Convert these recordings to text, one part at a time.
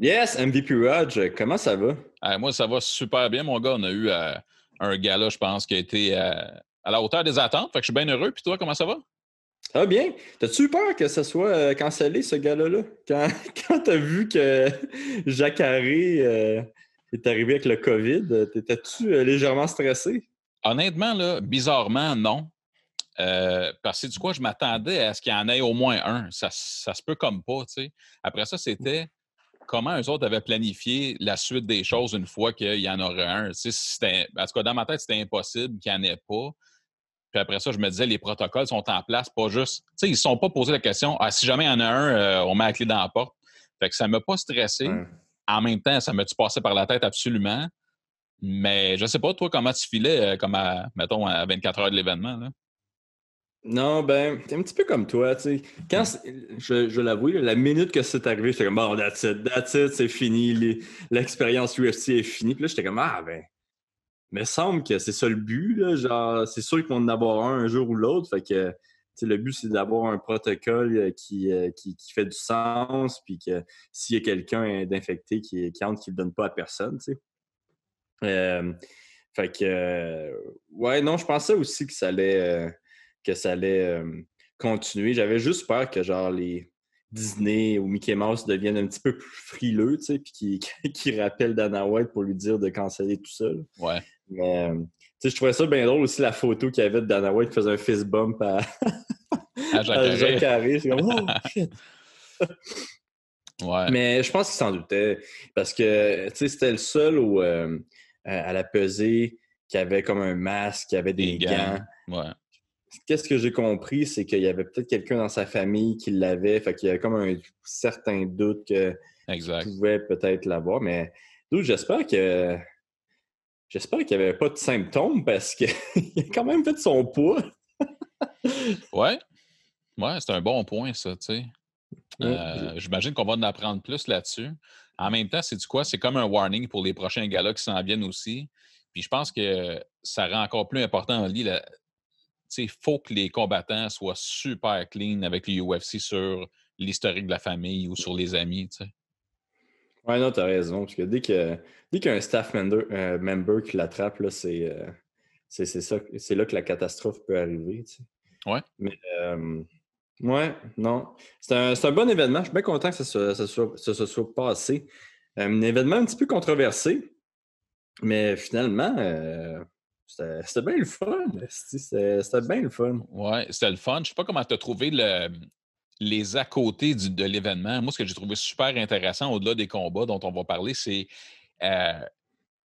Yes, MVP Raj, comment ça va? Moi, ça va super bien, mon gars. On a eu un gala, je pense, qui a été à la hauteur des attentes. Fait que je suis bien heureux. Puis toi, comment ça va? Ah bien. T'as-tu eu peur que ce soit cancellé, ce gars-là? Quand, quand t'as vu que Jacques Harry est arrivé avec le COVID, t'étais-tu légèrement stressé? Honnêtement, là, bizarrement, non. Parce que du quoi, je m'attendais à ce qu'il y en ait au moins un. Ça se peut comme pas, tu sais. Après ça, c'était comment eux autres avaient planifié la suite des choses une fois qu'il y en aurait un. Tu sais, en tout cas, dans ma tête, c'était impossible qu'il n'y en ait pas. Puis après ça, je me disais, les protocoles sont en place, pas juste. Tu sais, ils ne se sont pas posé la question, si jamais il y en a un, on met la clé dans la porte. Fait que ça ne m'a pas stressé. Ouais. En même temps, ça m'a-tu passé par la tête absolument. Mais je sais pas, toi, comment tu filais, mettons, à 24 heures de l'événement, là? Non, ben, c'est un petit peu comme toi, tu sais. Je l'avoue, là, la minute que c'est arrivé, j'étais comme, bon, that's it, c'est fini, l'expérience UFC est finie. Puis là, j'étais comme, ah, ben, il me semble que c'est ça le but, là, genre, c'est sûr qu'ils vont en avoir un jour ou l'autre, fait que, tu sais, le but, c'est d'avoir un protocole qui fait du sens, puis que s'il y a quelqu'un d'infecté qui entre, qu'il ne le donne pas à personne, tu sais. Euh, fait que, ouais, non, je pensais aussi que ça allait continuer. J'avais juste peur que, genre, les Disney ou Mickey Mouse deviennent un petit peu plus frileux, tu sais, puis qu'ils rappellent Dana White pour lui dire de canceller tout ça, là. Ouais. Mais, tu sais, je trouvais ça bien drôle aussi, la photo qu'il y avait de Dana White qui faisait un fist bump à, À Jacques à Carré. Jacques Harry. C'est comme, oh, shit! Ouais. Mais je pense qu'il s'en doutait parce que, tu sais, c'était le seul à la pesée qui avait comme un masque, qui avait Des des gants. gants. Ouais. Qu'est-ce que j'ai compris, c'est qu'il y avait peut-être quelqu'un dans sa famille qui l'avait, fait qu'il y avait comme un certain doute qu'il Exact. pouvait peut-être l'avoir. Mais d'où j'espère qu'il n'y avait pas de symptômes parce qu'il a quand même fait son poids. Ouais. Ouais, c'est un bon point, ça, tu sais. Ouais. J'imagine qu'on va en apprendre plus là-dessus. En même temps, c'est du quoi? C'est comme un warning pour les prochains galas qui s'en viennent aussi. Puis je pense que ça rend encore plus important en lit. Il faut que les combattants soient super clean avec le UFC sur l'historique de la famille ou sur les amis. Tu sais. Ouais, non, t'as raison. Parce que dès qu'il y a un staff member qui l'attrape, là, c'est ça, c'est là que la catastrophe peut arriver, tu sais. Ouais. Mais ouais, non. C'est un bon événement. Je suis bien content que ça se soit passé. Un événement un petit peu controversé, mais finalement, c'était bien le fun. C'était bien le fun. Ouais, c'était le fun. Je sais pas comment tu as trouvé les à côté de l'événement. Moi, ce que j'ai trouvé super intéressant, au-delà des combats dont on va parler, c'est euh,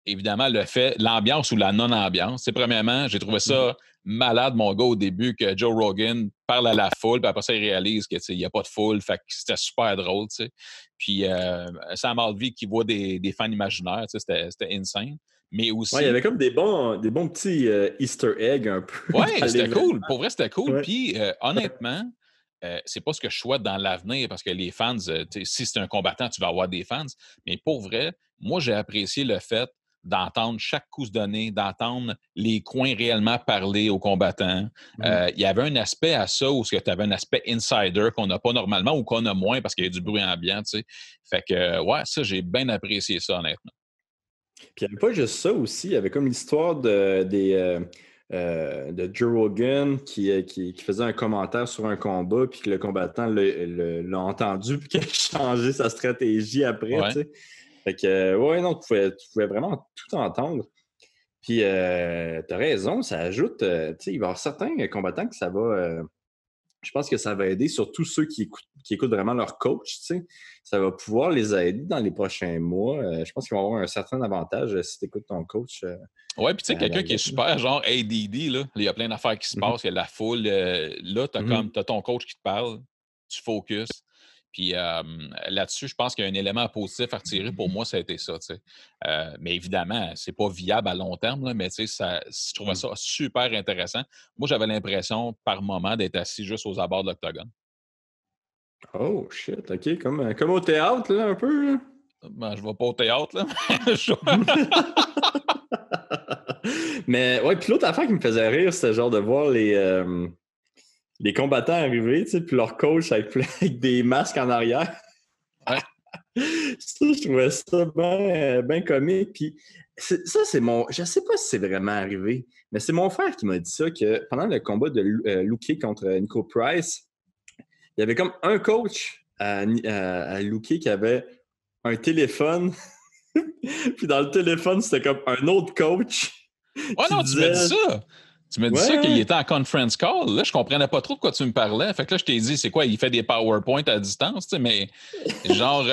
évidemment l'ambiance ou la non-ambiance. C'est premièrement, j'ai trouvé Mhm. ça malade, mon gars, au début, que Joe Rogan parle à la foule, puis après ça, il réalise qu'il n'y a pas de foule. Fait que c'était super drôle, tu sais. Puis Sam Alvey qui voit des fans imaginaires, tu sais, c'était insane. Mais Ouais, il y aussi, avait comme des bons petits Easter eggs un peu dans ouais, c'était l'événement. cool. Pour vrai, c'était cool. Ouais. Puis honnêtement, c'est pas ce que je souhaite dans l'avenir parce que les fans, si c'est un combattant, tu vas avoir des fans. Mais pour vrai, moi, j'ai apprécié le fait d'entendre chaque coup se donner, d'entendre les coins réellement parler aux combattants. Mhm. Il y avait un aspect à ça où tu avais un aspect insider qu'on n'a pas normalement ou qu'on a moins parce qu'il y a du bruit ambiant. Tu sais. Fait que, ouais, ça, j'ai bien apprécié ça, honnêtement. Puis il n'y avait pas juste ça aussi, il y avait comme l'histoire de Joe Rogan qui faisait un commentaire sur un combat, puis que le combattant l'a entendu, puis qu'il a changé sa stratégie après, tu Ouais. sais. Fait que, ouais, non, tu pouvais vraiment tout entendre. Puis, t'as raison, ça ajoute, tu sais, il va y avoir certains combattants que ça va, je pense que ça va aider surtout ceux qui écoutent vraiment leur coach, tu sais. Ça va pouvoir les aider dans les prochains mois. Je pense qu'ils vont avoir un certain avantage si tu écoutes ton coach Ouais, puis tu sais, à la quelqu'un qui est lettre, là. super, genre ADD, là, il y a plein d'affaires qui se Mhm. passent, il y a la foule. Là, Mhm. t'as ton coach qui te parle, tu focuses. Puis là-dessus, je pense qu'il y a un élément positif à retirer. Pour moi, ça a été ça, tu sais. Mais évidemment, c'est pas viable à long terme, là, mais tu sais, je trouvais ça super intéressant. Moi, j'avais l'impression, par moment, d'être assis juste aux abords de l'octogone. Oh, shit, OK. Comme au théâtre, là, un peu, là. Ben, je vais pas au théâtre, là. Mais, ouais, puis l'autre affaire qui me faisait rire, c'était genre de voir les combattants arriver, tu sais, puis leur coach avec, avec des masques en arrière. Ouais. Ça, je trouvais ça bien comique. Puis ça, c'est mon. Je sais pas si c'est vraiment arrivé, mais c'est mon frère qui m'a dit ça, que pendant le combat de Luque contre Nico Price, il y avait comme un coach à Luque qui avait un téléphone. Puis dans le téléphone, c'était comme un autre coach Oh qui non, tu m'as dit disait. ça! Tu m'as dit Ouais, ça qu'il ouais. était en conference call. Là, je comprenais pas trop de quoi tu me parlais. Fait que là, je t'ai dit, c'est quoi? Il fait des PowerPoint à distance, tu sais, mais genre...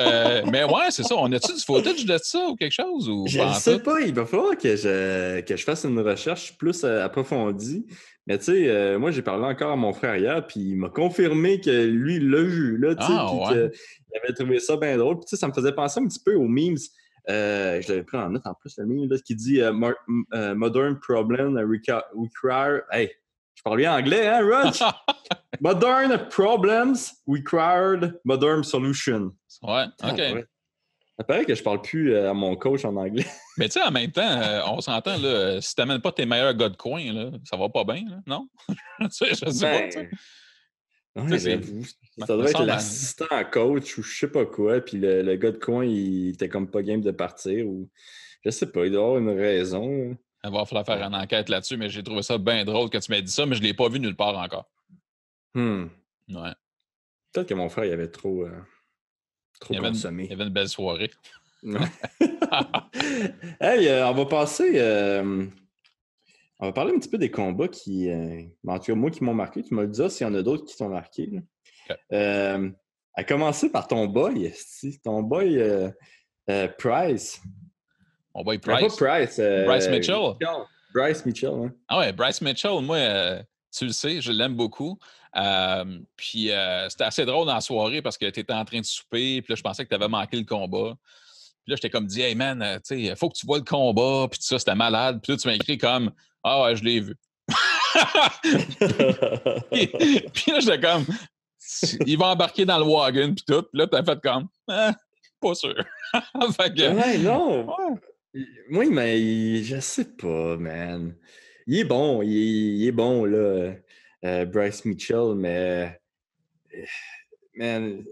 mais ouais, c'est ça. On a-tu du footage de ça ou quelque chose? Ou Je pas ne en sais tout? pas, il va falloir que je fasse une recherche plus approfondie. Mais tu sais, moi, j'ai parlé encore à mon frère hier, puis il m'a confirmé que lui, il l'a vu, là, tu sais, Ah puis ouais. qu'il avait trouvé ça bien drôle. Puis tu sais, ça me faisait penser un petit peu aux memes. Je l'avais pris en note en plus, le meme, là, qui dit Modern problem require. Hey, je parle bien anglais, hein, Rog? Modern problems required modern solution. Ouais, Ah, OK. ouais. Ça paraît que je parle plus à mon coach en anglais. Mais tu sais, en même temps, on s'entend, là, si t'amènes pas tes meilleurs gars de coin, là, ça va pas bien, là, non? Tu sais, je sais pas, tu sais. Ben, Tu ouais, sais, j'avoue. me Ça me doit être semble... l'assistant coach ou je sais pas quoi. Puis le gars de coin, il était comme pas game de partir. Ou je sais pas, il doit avoir une raison. Il va falloir faire une enquête là-dessus, mais j'ai trouvé ça bien drôle que tu m'aies dit ça, mais je l'ai pas vu nulle part encore. Hmm. Ouais. Peut-être que mon frère, il avait trop Il y consommé. avait une belle soirée. Ouais. Hey, on va passer. On va parler un petit peu des combats qui. En tout cas, moi qui m'ont marqué. Tu me le dis s'il y en a d'autres qui t'ont marqué. Là. OK. À commencer par ton boy, ton boy Price. On va y Pas Price. Price. Bryce Mitchell. Bryce Mitchell, hein. Ah ouais, Bryce Mitchell, moi, tu le sais, je l'aime beaucoup. Puis c'était assez drôle dans la soirée parce que tu étais en train de souper, puis là, je pensais que tu avais manqué le combat. Puis là, j'étais comme dit, hey man, tu sais, il faut que tu vois le combat, puis tout ça, c'était malade. Puis là, tu m'as écrit comme, ah ouais, je l'ai vu. Puis là, j'étais comme, il va embarquer dans le wagon, puis tout. Puis là, t'as fait comme, pas sûr. Fait que, Ouais, non. ouais. Moi, je sais pas, man. Il est bon, il est bon, là, Bryce Mitchell, mais, man,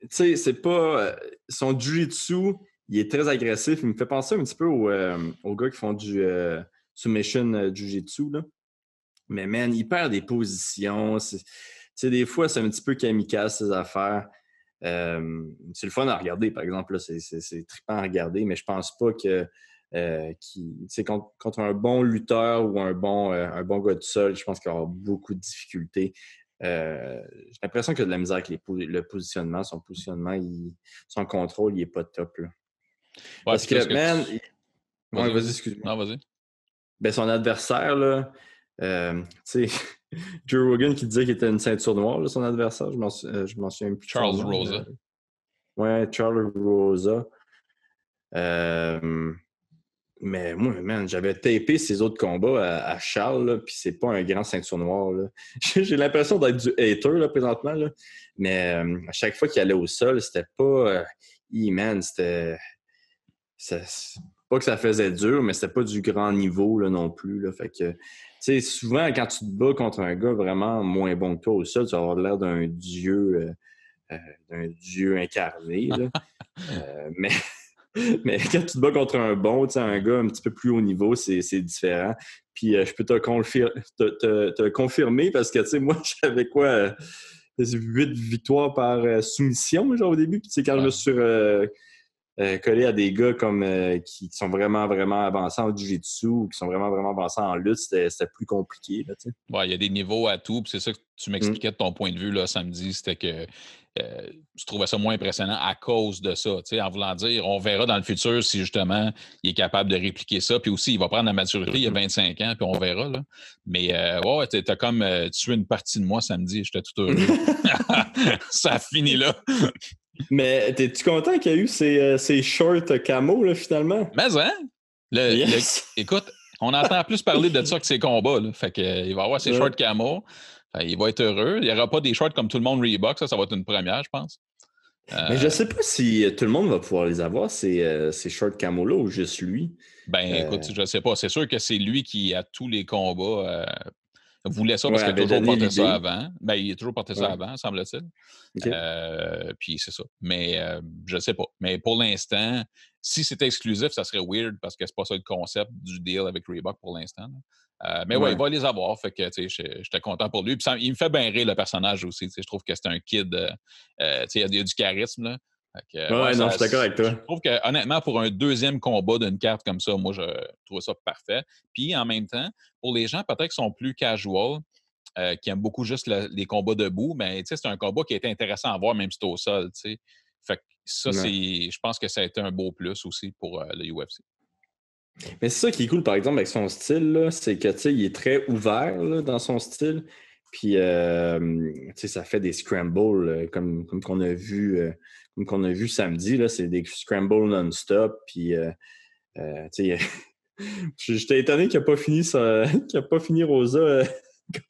tu sais, c'est pas. Son jiu-jitsu, il est très agressif. Il me fait penser un petit peu aux gars qui font du submission jiu-jitsu, là. Mais, man, il perd des positions. Tu sais, des fois, c'est un petit peu kamikaze, ces affaires. C'est le fun à regarder, par exemple. Là, c'est trippant à regarder, mais je pense pas que contre un bon lutteur ou un bon gars de sol, je pense qu'il va avoir beaucoup de difficultés. J'ai l'impression qu'il a de la misère avec le positionnement. Son positionnement, son contrôle, il n'est pas top. Là. Ouais, Parce puis là, que, ce que man, tu. ouais, Vas-y, vas-y, vas-y. excuse-moi. Non, vas-y. Ben, son adversaire, là, tu sais, Joe Rogan qui disait qu'il était une ceinture noire, là, son adversaire, je m'en souviens plus de son Charles nom. Rosa. Ouais, Charles Rosa. Mais moi, man, j'avais tapé ses autres combats à Charles, puis c'est pas un grand ceinture noire. Là. J'ai l'impression d'être du hater là, présentement. Là. Mais à chaque fois qu'il allait au sol, c'était pas. Man, c'était. Pas que ça faisait dur, mais c'était pas du grand niveau là, non plus. Là. Fait que, tu sais, souvent, quand tu te bats contre un gars vraiment moins bon que toi au sol, tu vas avoir l'air d'un dieu incarné. Là. Mais. Mais quand tu te bats contre un bon, un gars un petit peu plus haut niveau, c'est différent. Puis je peux te confirmer parce que moi, j'avais quoi? 8 victoires par soumission genre, au début. Puis quand je me Ouais. suis collé à des gars comme qui sont vraiment, vraiment avancés en jiu-jitsu ou qui sont vraiment, vraiment avancés en lutte, c'était plus compliqué. Là, Ouais, il y a des niveaux à tout. Puis c'est ça que tu m'expliquais de ton point de vue là, samedi, c'était que tu trouvais ça moins impressionnant à cause de ça. En voulant dire, on verra dans le futur si justement il est capable de répliquer ça. Puis aussi, il va prendre la maturité, il a 25 ans, puis on verra. Là. Mais ouais, t'as comme tué une partie de moi samedi, j'étais tout heureux. Ça a fini là. Mais es-tu content qu'il y a eu ces shorts camo, là, finalement? Mais hein? Yes! Écoute, on entend plus parler de ça que ses combats. Là. Fait que, il va avoir ses shorts camo. Il va être heureux. Il n'y aura pas des shorts comme tout le monde Reebok. Ça va être une première, je pense. Mais je sais pas si tout le monde va pouvoir les avoir, ces shorts camo-là, ou juste lui. Ben, écoute, je sais pas. C'est sûr que c'est lui qui, à tous les combats, voulait ça Ouais, parce qu'il a avait toujours donné porté ça l'idée. avant. Ben, il a toujours porté ça Ouais. avant, semble-t-il. OK. Puis c'est ça. Mais je sais pas. Mais pour l'instant, si c'était exclusif, ça serait weird parce que c'est pas ça le concept du deal avec Reebok pour l'instant. Mais ouais, il Ouais. va les avoir. Fait que, tu sais, j'étais content pour lui. Puis il me fait bien rire, le personnage aussi. Tu sais, je trouve que c'est un kid, tu sais, il y a du charisme, là. Fait que, ouais, Ouais, non, je suis d'accord avec je toi. trouve que, honnêtement, pour un deuxième combat d'une carte comme ça, moi, je trouve ça parfait. Puis, en même temps, pour les gens peut-être qui sont plus casual, qui aiment beaucoup juste les combats debout, mais tu sais, c'est un combat qui a été intéressant à voir, même si c'est au sol, tu sais. Fait que ça, Ouais. je pense que ça a été un beau plus aussi pour le UFC. Mais c'est ça qui est cool, par exemple, avec son style, là, c'est que, tu sais, il est très ouvert là, dans son style. Puis, tu sais, ça fait des scrambles comme comme qu'on a vu samedi. Là, c'est des scrambles non-stop. Puis, tu sais, j'étais étonné qu'il n'a pas fini qu'il a pas fini Rosa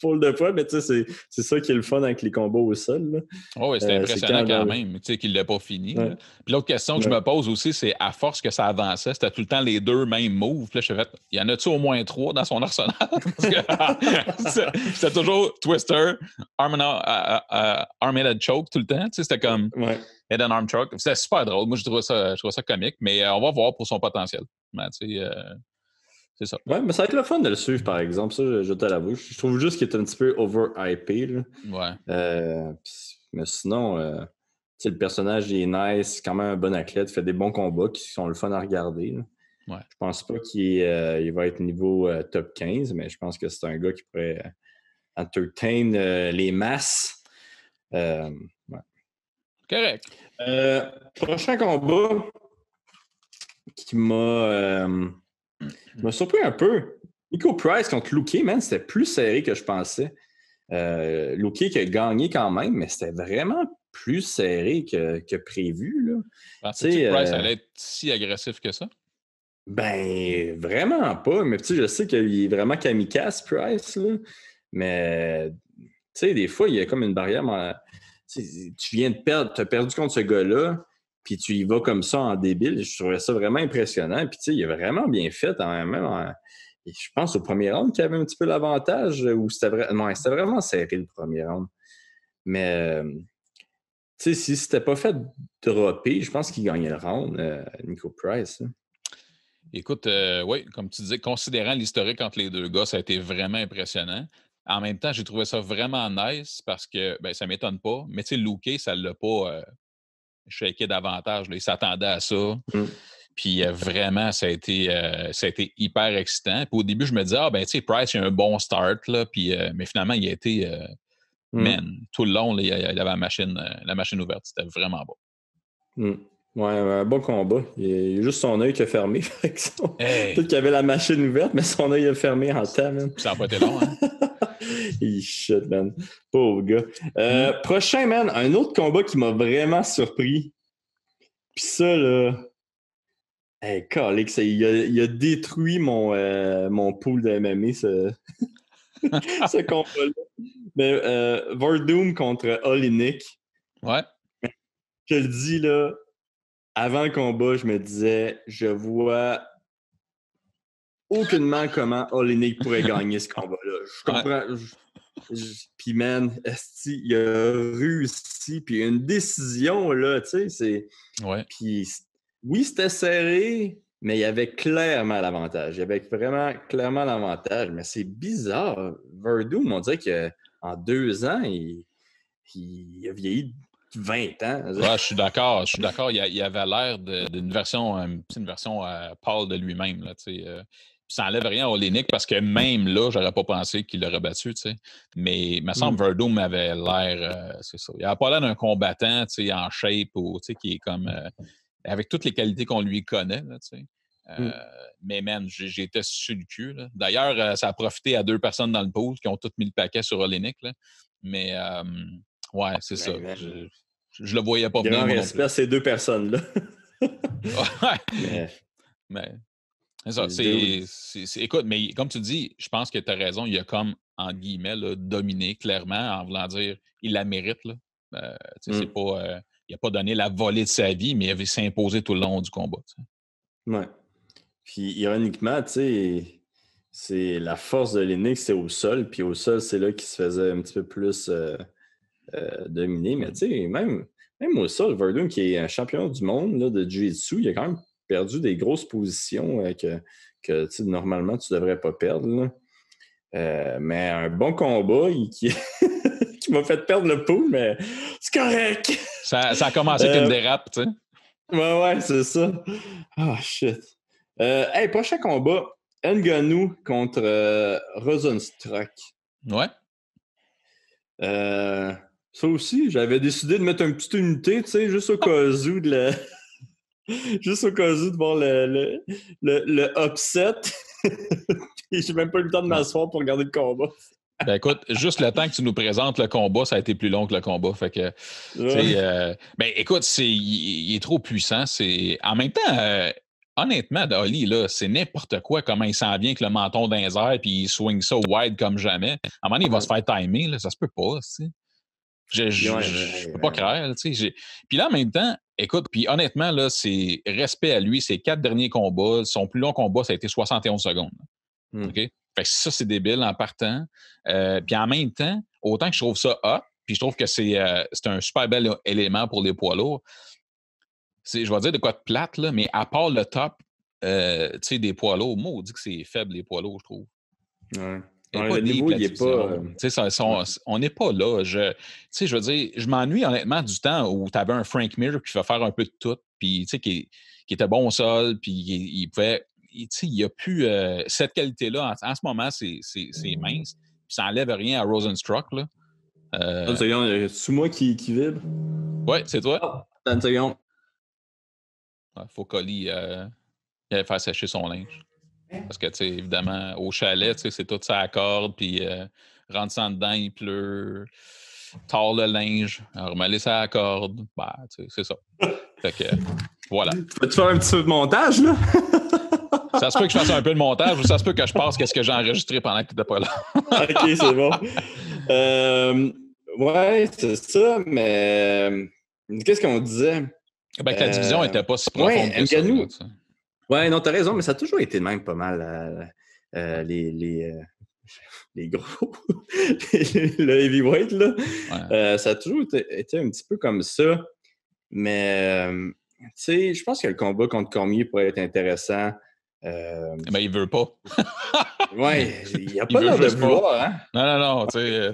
pour de fois, mais tu sais, c'est ça qui est le fun avec les combats au sol. Là. Oh, oui, c'était C'est impressionnant quand quand même, tu sais, qu'il ne l'a pas fini. Là. Ouais, Puis l'autre question que je ouais. me pose aussi, c'est à force que ça avançait, c'était tout le temps les deux mêmes moves. Puis là, je me suis fait, il y en a-tu au moins trois dans son arsenal? Parce que c'était toujours Twister, arm and head choke tout le temps. Tu sais, c'était comme Ouais. head and arm choke. C'était super drôle. Moi, je trouvais ça comique, mais on va voir pour son potentiel. Mais, tu sais, c'est ça. Ouais, mais ça va être le fun de le suivre, par exemple. Ça, je te l'avoue. Je trouve juste qu'il est un petit peu over-hypé. Là. Ouais. Mais sinon, tu sais, le personnage il est nice, quand même un bon athlète, fait des bons combats qui sont le fun à regarder. Là. Ouais. Je pense pas il va être niveau top 15, mais je pense que c'est un gars qui pourrait entertain les masses. Ouais. Correct. Prochain combat qui m'a surpris un peu. Nico Price contre Luque, man, c'était plus serré que je pensais. Luque qui a gagné quand même, mais c'était vraiment plus serré que prévu. Là. Pensais-tu Tu que Price sais, allait être si agressif que ça? ben, vraiment pas. Mais tu sais, je sais qu'il est vraiment kamikaze, Price. Là. Mais tu sais, des fois, il y a comme une barrière. Tu viens de perdre, tu as perdu contre ce gars-là, puis tu y vas comme ça en débile. Je trouvais ça vraiment impressionnant. Puis tu sais, il a vraiment bien fait je pense au premier round qu'il avait un petit peu l'avantage, ou non, c'était vraiment serré le premier round. Mais tu sais, si c'était pas fait dropper, je pense qu'il gagnait le round, Nico Price. Hein. Écoute, oui, comme tu disais, considérant l'historique entre les deux gars, ça a été vraiment impressionnant. En même temps, j'ai trouvé ça vraiment nice parce que, ben, ça ne m'étonne pas. Mais tu sais, Luque, ça ne l'a pas shaké davantage. Là. Il s'attendait à ça. Mm. Puis vraiment, ça a été hyper excitant. Puis au début, je me disais, ah, ben, tu sais, Price, il a un bon start. Là, puis, mais finalement, il a été, man, tout le long, là, il avait la machine ouverte. C'était vraiment beau. Mm. Ouais, un bon combat. Il y a juste son œil qui a fermé. Peut-être Hey! qu'il avait la machine ouverte, mais son œil a fermé en temps, man. Ça n'a pas été long, hein? Shit, man. Pauvre gars. Mm. Prochain, man, un autre combat qui m'a vraiment surpris. Puis ça, là. Hey, Calix, il a détruit mon pool de MMA, ce combat-là. Mais Verdum contre Olynyk. Ouais. Je le dis, là, avant le combat, je me disais, je vois aucunement comment Olynyk pourrait gagner ce combat-là. Je Ouais. comprends. Puis, man, esti, il a réussi. Puis, une décision, là, tu sais, c'est. Ouais. Puis, oui, c'était serré, mais il y avait clairement l'avantage. Il y avait vraiment clairement l'avantage. Mais c'est bizarre. Verdum, on dirait qu'en 2 ans, il a vieilli de 20 ans. Ouais, je suis d'accord. Je suis d'accord. Il avait l'air d'une version, une version pâle de lui-même. Là, tu sais, puis ça n'enlève rien à Olynyk parce que même là, j'aurais pas pensé qu'il l'aurait battu. Tu sais. Mais il me semble que Verdum avait l'air, c'est ça. Il n'avait pas l'air d'un combattant tu sais, en shape ou tu sais, qui est comme avec toutes les qualités qu'on lui connaît. Là, tu sais. Mm. Mais man, j'étais sur le cul. Là. D'ailleurs, ça a profité à 2 personnes dans le pool qui ont toutes mis le paquet sur Olynyk. Là. Mais ouais, c'est ça. Je le voyais pas venir, Grand moi non respect plus. à ces 2 personnes-là. Ouais. Mais, Mais c'est ça. dude, Écoute, mais comme tu dis, je pense que tu as raison. Il a comme, en guillemets, là, dominé clairement en voulant dire il la mérite. Là. Tu sais, c'est mm. pas, il n'a pas donné la volée de sa vie, mais il s'est imposé tout le long du combat. Tu sais. Ouais. Puis ironiquement, tu sais, c'est la force de l'Enix, c'est au sol. Puis au sol, c'est là qu'il se faisait un petit peu plus dominer. Mais tu sais, même au sol, Verdun, qui est un champion du monde là, de Jiu-Jitsu, il a quand même perdu des grosses positions que normalement, tu ne devrais pas perdre. Là. Mais un bon combat qui m'a fait perdre le pouls, mais c'est correct. Ça a commencé avec une dérape, tu sais. Ouais, c'est ça. Ah, shit. Hey, prochain combat, Ngannou contre Rosenstruck. Ouais. Ça aussi, j'avais décidé de mettre une petite unité, tu sais, juste au cas où juste au cas où de voir le upset. Puis j'ai même pas eu le temps de m'asseoir pour regarder le combat. Ben écoute, juste le temps que tu nous présentes le combat, ça a été plus long que le combat. Fait que, ben écoute, il est trop puissant. En même temps, honnêtement, Dolly, là, c'est n'importe quoi comment il s'en vient avec le menton dans les airs puis il swing ça wide comme jamais. À un moment donné, il va se faire timer, là, ça se peut pas, tu sais. Je peux pas croire, tu sais. Puis là, en même temps, écoute, puis honnêtement, là, c'est respect à lui. Ses 4 derniers combats, son plus long combat, ça a été 71 secondes. OK? Fait que ça, c'est débile en partant. Puis en même temps, autant que je trouve ça hot, puis je trouve que c'est un super bel élément pour les poids lourds. Je vais dire de quoi de plate, là, mais à part le top des poids lourds, moi, on dit que c'est faible, les poids lourds, je trouve. Ouais. Il n'y a Ouais, pas le deep, niveau, la il est pas. division. On n'est pas là. Je veux dire, je m'ennuie honnêtement du temps où tu avais un Frank Mir qui fait faire un peu de tout, puis qui était bon au sol, puis il pouvait. Il n'y a plus cette qualité-là. En ce moment, c'est mince. Puis ça n'enlève rien à Rosenstruck. Là. Une seconde, il y a sous moi qui vibre. Ouais, c'est toi. Oh, attends une seconde. Il faut qu'Oli aille faire sécher son linge. Parce que, tu sais, évidemment, au chalet, tu sais, c'est tout ça à corde, puis rentre ça dedans, il pleut, tord le linge, remets ça à corde, bah, tu sais, c'est ça. Fait que, voilà. Peux-tu faire un petit peu de montage, là? Ça se peut que je fasse un peu de montage ou ça se peut que je passe qu'est-ce que j'ai enregistré pendant que tu n'étais pas là. OK, c'est bon. Ouais, c'est ça, mais qu'est-ce qu'on disait? Ben, que la division n'était pas si profonde ouais, que ça. Ngannou. Là, Ouais, non, t'as raison, mais ça a toujours été de même pas mal. Les gros, le heavyweight, là. Ouais. Ça a toujours été un petit peu comme ça. Mais, tu sais, je pense que le combat contre Cormier pourrait être intéressant. Ben, il veut pas. Ouais, il a Il pas veut l'air de juste pas. vouloir, hein? Non, tu sais.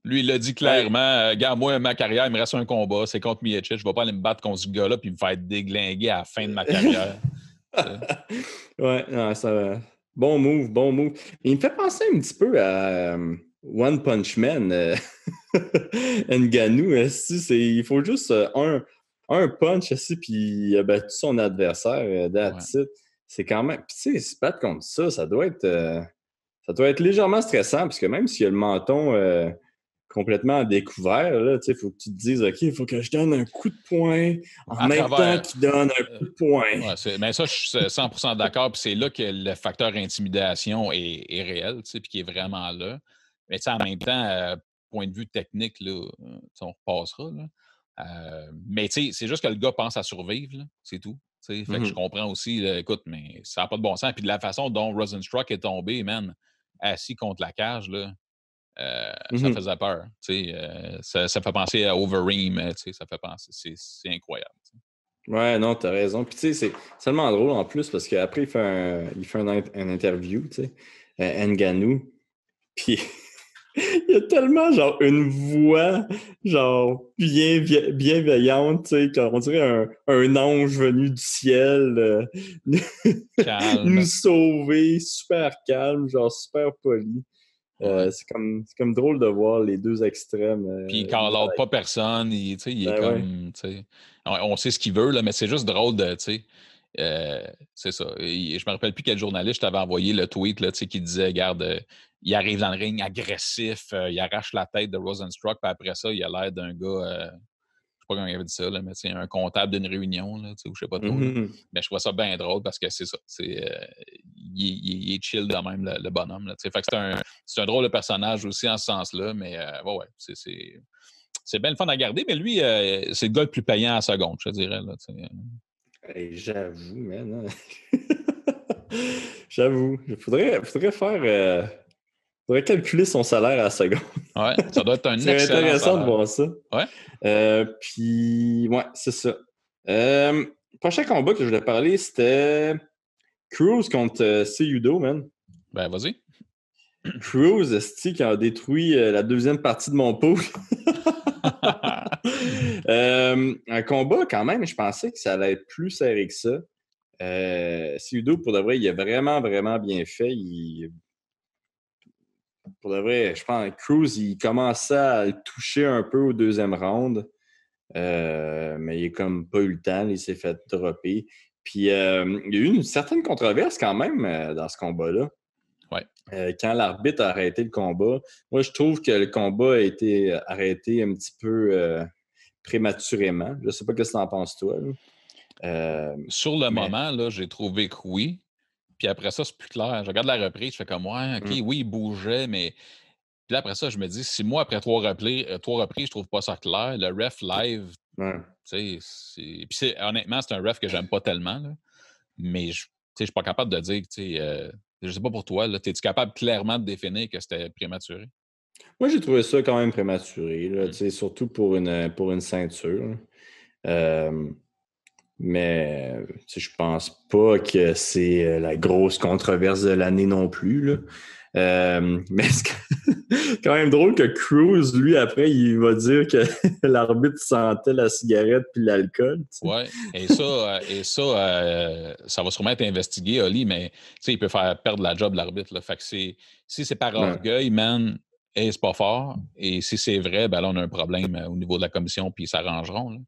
Lui, il l'a dit clairement. Regarde, moi, ma carrière, il me reste un combat. C'est contre Miocic. Je ne vais pas aller me battre contre ce gars-là puis me faire déglinguer à la fin de ma carrière. Ouais, non, ça. Bon move, bon move. Il me fait penser un petit peu à One Punch Man, Ngannou. Il faut juste un punch, puis il a battu son adversaire, that's it. C'est quand même. Puis, tu sais, se battre contre ça, ça doit être légèrement stressant, parce que même s'il y a le menton complètement à découvert, il faut que tu te dises, OK, il faut que je donne un coup de poing en même temps qu'il donne un coup de poing. Ouais, mais ça, je suis 100% d'accord. Puis c'est là que le facteur intimidation est réel, puis qui est vraiment là. Mais en même temps, point de vue technique, là, on repassera. Là. Mais c'est juste que le gars pense à survivre, là, c'est tout. Fait que je comprends aussi, là, écoute, mais ça n'a pas de bon sens. Puis de la façon dont Rosenstruck est tombé, man, assis contre la cage, là, ça faisait peur. Ça fait penser à Overeem, ça fait penser. C'est incroyable. T'sais. Ouais, non, t'as raison. Puis tu sais, c'est tellement drôle en plus parce qu'après, il fait un interview, tu sais, Ngannou. Puis il a tellement, genre, une voix, genre, bienveillante, tu sais, on dirait un ange venu du ciel nous sauver, super calme, genre, super poli. C'est comme drôle de voir les deux extrêmes. Puis il call out pas personne, il est comme. Ouais. On sait ce qu'il veut, là, mais c'est juste drôle de. C'est ça. Je me rappelle plus quel journaliste t'avait envoyé le tweet là, qui disait regarde, il arrive dans le ring agressif, il arrache la tête de Rosenstruck, puis après ça, il a l'air d'un gars. Je sais pas comment il avait dit ça, là, mais un comptable d'une réunion, là, ou je sais pas trop. Mais je trouve ça bien drôle parce que c'est ça. Il est chill de même, le bonhomme. Là, fait que c'est un drôle de personnage aussi en ce sens-là, mais ouais, c'est bien le fun à garder. Mais lui, c'est le gars le plus payant à la seconde, je te dirais. Là, Hey, j'avoue, man. J'avoue. Faudrait calculer son salaire à la seconde. Ouais, ça doit être un C'est excellent intéressant de salaire. voir ça. Ouais. Puis, ouais, c'est ça. Le prochain combat que je voulais parler, c'était Cruz contre Cejudo, man. Ben, vas-y. Cruz, esti, qui a détruit la deuxième partie de mon pool. Un combat, quand même, je pensais que ça allait être plus serré que ça. Cejudo, pour de vrai, il a vraiment, vraiment bien fait. Pour de vrai, je pense que Cruz, il commençait à le toucher un peu au deuxième round. Mais il n'a comme pas eu le temps, il s'est fait dropper. Puis il y a eu une certaine controverse quand même dans ce combat-là. Ouais. Quand l'arbitre a arrêté le combat, moi je trouve que le combat a été arrêté un petit peu prématurément. Je ne sais pas ce que tu en penses, toi. Sur le Mais... moment, là, j'ai trouvé que oui. Puis après ça, c'est plus clair. Je regarde la reprise, je fais comme, ouais, OK, oui, il bougeait, mais. Puis là, après ça, je me dis, si moi, après trois reprises, je trouve pas ça clair, le ref live, Ouais. tu sais, puis honnêtement, c'est un ref que j'aime pas tellement, là. Mais je suis pas capable de dire que, je sais pas pour toi, là, es-tu capable clairement de définir que c'était prématuré? Moi, j'ai trouvé ça quand même prématuré, là, Mm. surtout pour une ceinture. Euh, Mais je pense pas que c'est la grosse controverse de l'année non plus, là. Mais c'est quand même drôle que Cruz, lui, après, il va dire que l'arbitre sentait la cigarette puis l'alcool. Oui, ça va sûrement être investigué, Oli, mais il peut faire perdre la job l'arbitre. Là. Fait que si c'est par Ouais. orgueil, man, c'est pas fort. Et si c'est vrai, ben là, on a un problème au niveau de la commission, puis ils s'arrangeront. Là.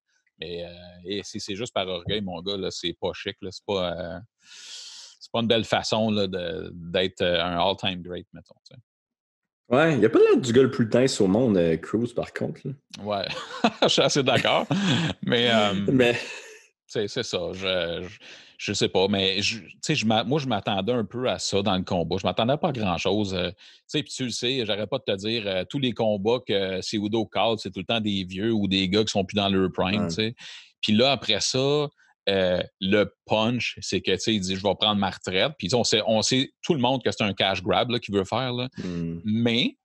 Mais et si c'est juste par orgueil, mon gars, là, c'est pas chic. Là. C'est pas une belle façon là, d'être un all-time great, mettons. T'sais. Ouais, il n'y a pas l'air du gars le plus nice au monde, Cruz, par contre. Là. Ouais, je suis assez d'accord. Mais Mais c'est ça. Je sais pas, mais moi, je m'attendais un peu à ça dans le combat. Je m'attendais pas à grand-chose. Puis tu le sais, j'arrête pas de te dire, tous les combats que Cejudo call, c'est tout le temps des vieux ou des gars qui sont plus dans leur prime. ouais. T'sais. Puis là, après ça, le punch, c'est que il dit je vais prendre ma retraite. Puis on sait tout le monde que c'est un cash grab là, qu'il veut faire. Là. Hmm. Mais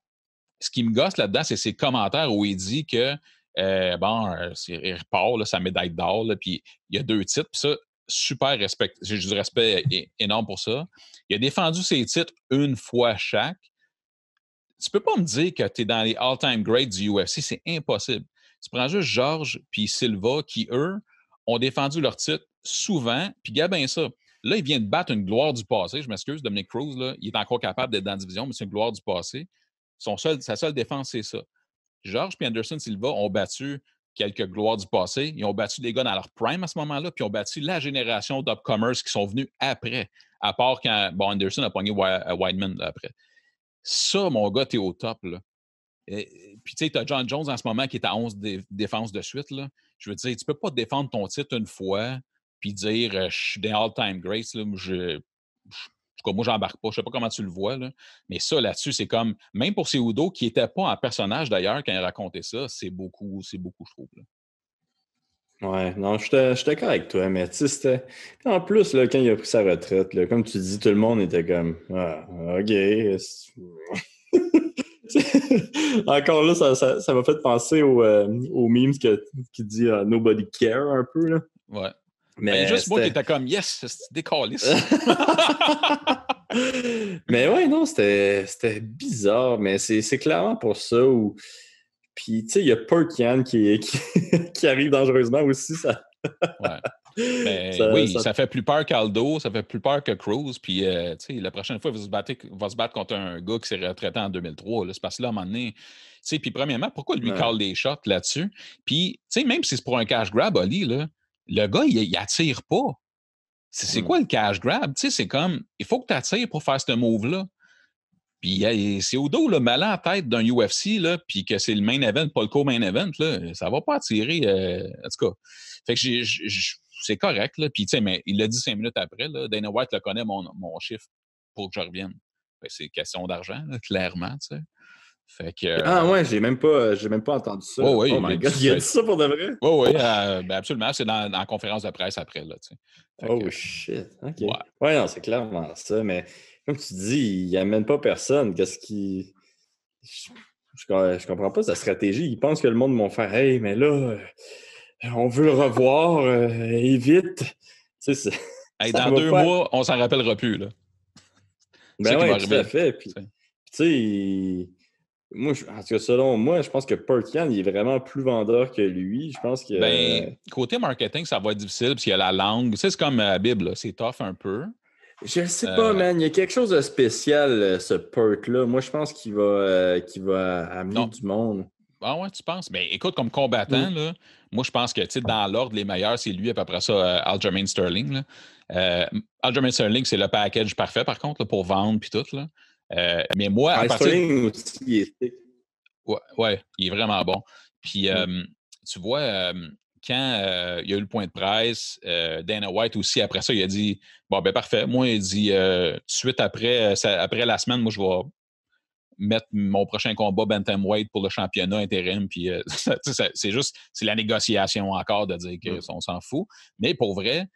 ce qui me gosse là-dedans, c'est ses commentaires où il dit que il repart là, sa médaille d'or, là, puis il y a 2 titres, puis ça, super respect. J'ai du respect énorme pour ça. Il a défendu ses titres une fois chaque. Tu peux pas me dire que tu es dans les all-time greats du UFC, c'est impossible. Tu prends juste Georges puis Silva qui, eux, ont défendu leur titre souvent, puis gars, ben ça. Là, il vient de battre une gloire du passé. Je m'excuse, Dominic Cruz, là, il est encore capable d'être dans la division, mais c'est une gloire du passé. Sa seule défense, c'est ça. Georges et Anderson Silva ont battu quelques gloires du passé. Ils ont battu des gars dans leur prime à ce moment-là, puis ils ont battu la génération d'upcomers qui sont venus après, à part quand Anderson a pogné Weidman après. Ça, mon gars, t'es au top. Là. Puis, tu sais, tu as John Jones en ce moment qui est à 11 défenses de suite. Là. Je veux dire, tu peux pas défendre ton titre une fois puis dire je suis des all-time greats. Là, en tout cas, moi, j'embarque pas. Je sais pas comment tu le vois. Là. Mais ça, là-dessus, c'est comme. Même pour Cejudo, qui n'était pas un personnage d'ailleurs quand il racontait ça, c'est beaucoup, je trouve. Là. Ouais, non, je suis d'accord avec toi, mais tu sais, c'était. En plus, là, quand il a pris sa retraite, là, comme tu dis, tout le monde était comme ah, OK. Encore là, ça m'a fait penser au memes qui dit Nobody care un peu. Là. Ouais. Ben, il y a Mais juste moi qui c'était. était comme yes, c'est décalisse. Mais ouais, non, c'était bizarre, mais c'est clairement pour ça. Puis, tu sais, il y a Perkian qui arrive dangereusement aussi. Ça, Ouais. Ben ça, oui, ça... ça fait plus peur qu'Aldo, ça fait plus peur que Cruz. Puis, tu sais, la prochaine fois, il va se battre contre un gars qui s'est retraité en 2003. Là. C'est parce que là, à un moment donné, tu sais, puis premièrement, pourquoi lui Ouais. call des shots là-dessus? Puis, tu sais, même si c'est pour un cash grab, Oli, là, le gars, il attire pas. C'est Hmm. quoi le cash grab? Tu sais, c'est comme, il faut que tu attires pour faire ce move-là. Puis c'est au dos, le malin en tête d'un UFC, là, puis que c'est le main event, pas le co-main event, là, ça va pas attirer. En tout cas, fait que c'est correct. Là, puis, tu sais, mais il l'a dit 5 minutes après. Là, Dana White le connaît, mon chiffre, pour que je revienne. C'est question d'argent, là, clairement. Tu sais. Fait que. Ah ouais, j'ai même pas entendu ça. Oh oui, Oh my God, il a dit ça pour de vrai? Oui, oui, ben absolument. C'est dans la conférence de presse après, là, tu sais. Fait que, Oh shit, OK. ouais. Ouais, non, c'est clairement ça, mais comme tu dis, il amène pas personne. Qu'est-ce qui... Je comprends pas sa stratégie. Il pense que le monde va faire « Hey, mais là, on veut le revoir, et vite! » Tu sais, Hey, ça dans va 2 pas... mois, on s'en rappellera plus, là. C'est ça Ben qui va ouais, tout à arriver. fait. Puis, tu sais, moi, en tout cas, selon moi, je pense que Perkian, il est vraiment plus vendeur que lui. Je pense Ben, que... côté marketing, ça va être difficile parce qu'il y a la langue. Tu sais, c'est comme la Bible, là. C'est tough un peu. Je sais pas, Euh, man. Il y a quelque chose de spécial, ce Perk-là. Moi, je pense qu'il va amener non. du monde. Ah ouais, tu penses? Ben, écoute, comme Mm. combattant, là, moi, je pense que, tu sais, dans l'ordre, les meilleurs, c'est lui, et puis après ça, Aljamain Sterling, là. Aljamain Sterling, c'est le package parfait, par contre, là, pour vendre, puis tout, là. Mais moi, à Ouais, partir... Sterling aussi, il est thick. Ouais, ouais, il est vraiment bon. Puis, Mm. tu vois, quand il y a eu le point de presse, Dana White aussi, après ça, il a dit bon, ben parfait. Moi, il dit tout de suite après, après la semaine, moi, je vais mettre mon prochain combat Bantamweight pour le championnat intérim. Puis, c'est juste, c'est la négociation encore de dire Mm. qu'on s'en fout. Mais pour vrai,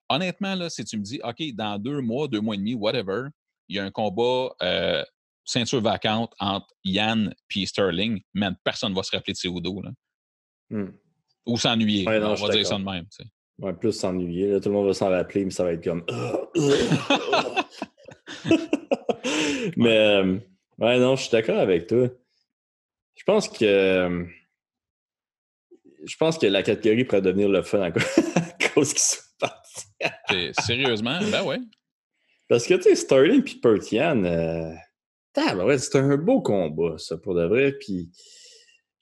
honnêtement, là, si tu me dis OK, dans 2 mois et demi, whatever, il y a un combat ceinture vacante entre Yann et Sterling, man, personne ne va se rappeler de Cejudo, là. Mm. Ou s'ennuyer. Ouais, non, On je va suis dire ça d'accord. de même. Tu sais. Ouais, plus s'ennuyer. Là, tout le monde va s'en rappeler, mais ça va être comme... Ouais. Mais, ouais, non, je suis d'accord avec toi. Je pense que... je pense que la catégorie pourrait devenir le fun à cause qu'ils sont partis. Sérieusement, ben ouais. Parce que, tu sais, Sterling puis Pertian, ouais, c'est un beau combat, ça, pour de vrai. Puis,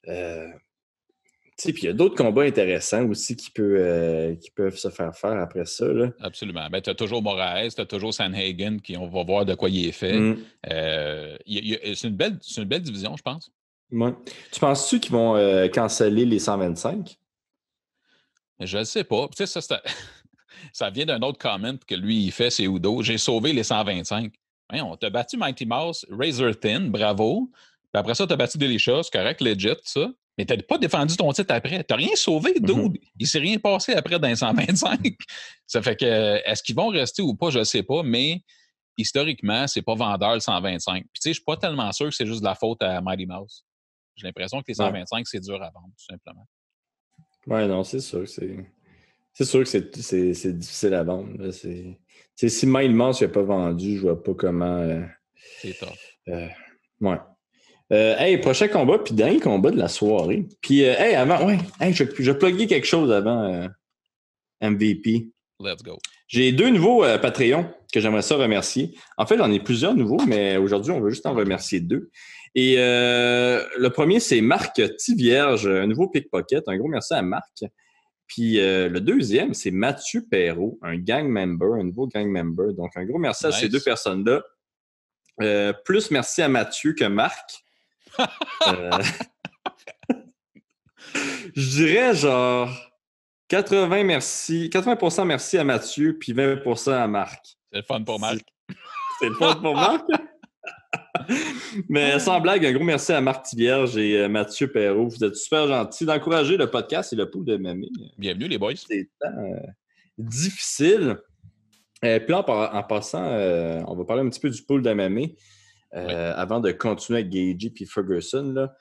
tu sais, puis il y a d'autres combats intéressants aussi qui peuvent se faire après ça, là. Absolument. Ben, tu as toujours Moraes, tu as toujours Sanhagen, qui on va voir de quoi il est fait. Mm. C'est une belle division, je pense. Ouais. Tu penses-tu qu'ils vont canceller les 125? Je ne sais pas. Tu sais, ça, ça vient d'un autre comment que lui, il fait, c'est Udo. J'ai sauvé les 125. On t'a battu Mighty Mouse, Razor Thin, bravo. Puis après ça, tu as battu Delicious, correct, legit, ça. Mais tu n'as pas défendu ton titre après. Tu n'as rien sauvé, dude. Il ne s'est rien passé après dans les 125. Ça fait que, est-ce qu'ils vont rester ou pas, je ne sais pas, mais historiquement, c'est pas vendeur le 125. Puis tu sais, je ne suis pas tellement sûr que c'est juste de la faute à Mighty Mouse. J'ai l'impression que les Ouais. 125, c'est dur à vendre, tout simplement. Ouais, non, c'est sûr. C'est sûr que c'est difficile à vendre. Là. Si Mindmans n'a pas vendu, je vois pas comment. C'est tough. Ouais. Hey, prochain combat, puis dernier combat de la soirée. Puis, hey, avant, ouais, hey, je vais plugger quelque chose avant MVP. Let's go. J'ai 2 nouveaux Patreons que j'aimerais ça remercier. En fait, j'en ai plusieurs nouveaux, mais aujourd'hui, on veut juste en remercier 2. Et le premier, c'est Marc Tivierge, un nouveau pickpocket. Un gros merci à Marc. Puis le deuxième, c'est Mathieu Perrault, un gang member, un nouveau gang member. Donc, un gros merci à ces 2 personnes-là. Plus merci à Mathieu que Marc. Je dirais genre 80% merci à Mathieu, puis 20% à Marc. C'est le fun pour Marc. C'est le fun pour Marc. Mais sans blague, un gros merci à Marc Tivierge et Mathieu Perrault. Vous êtes super gentils d'encourager le podcast et le pool de Mamie. Bienvenue, les boys. C'est difficile. Puis là, en passant, on va parler un petit peu du pool de Mamie avant de continuer avec Gagey puis Ferguson. Là.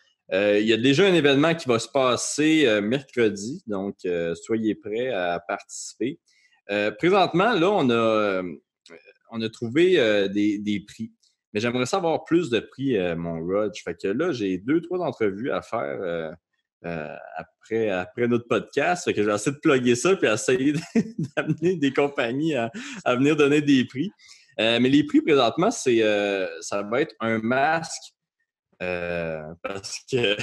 Il y a déjà un événement qui va se passer mercredi, donc soyez prêts à participer. Présentement, là, on a trouvé des prix. Mais j'aimerais savoir plus de prix, mon Rog. Fait que là, j'ai 2-3 entrevues à faire après notre podcast. Fait que je vais essayer de plugger ça puis essayer d'amener des compagnies à venir donner des prix. Mais les prix, présentement, ça va être un masque parce que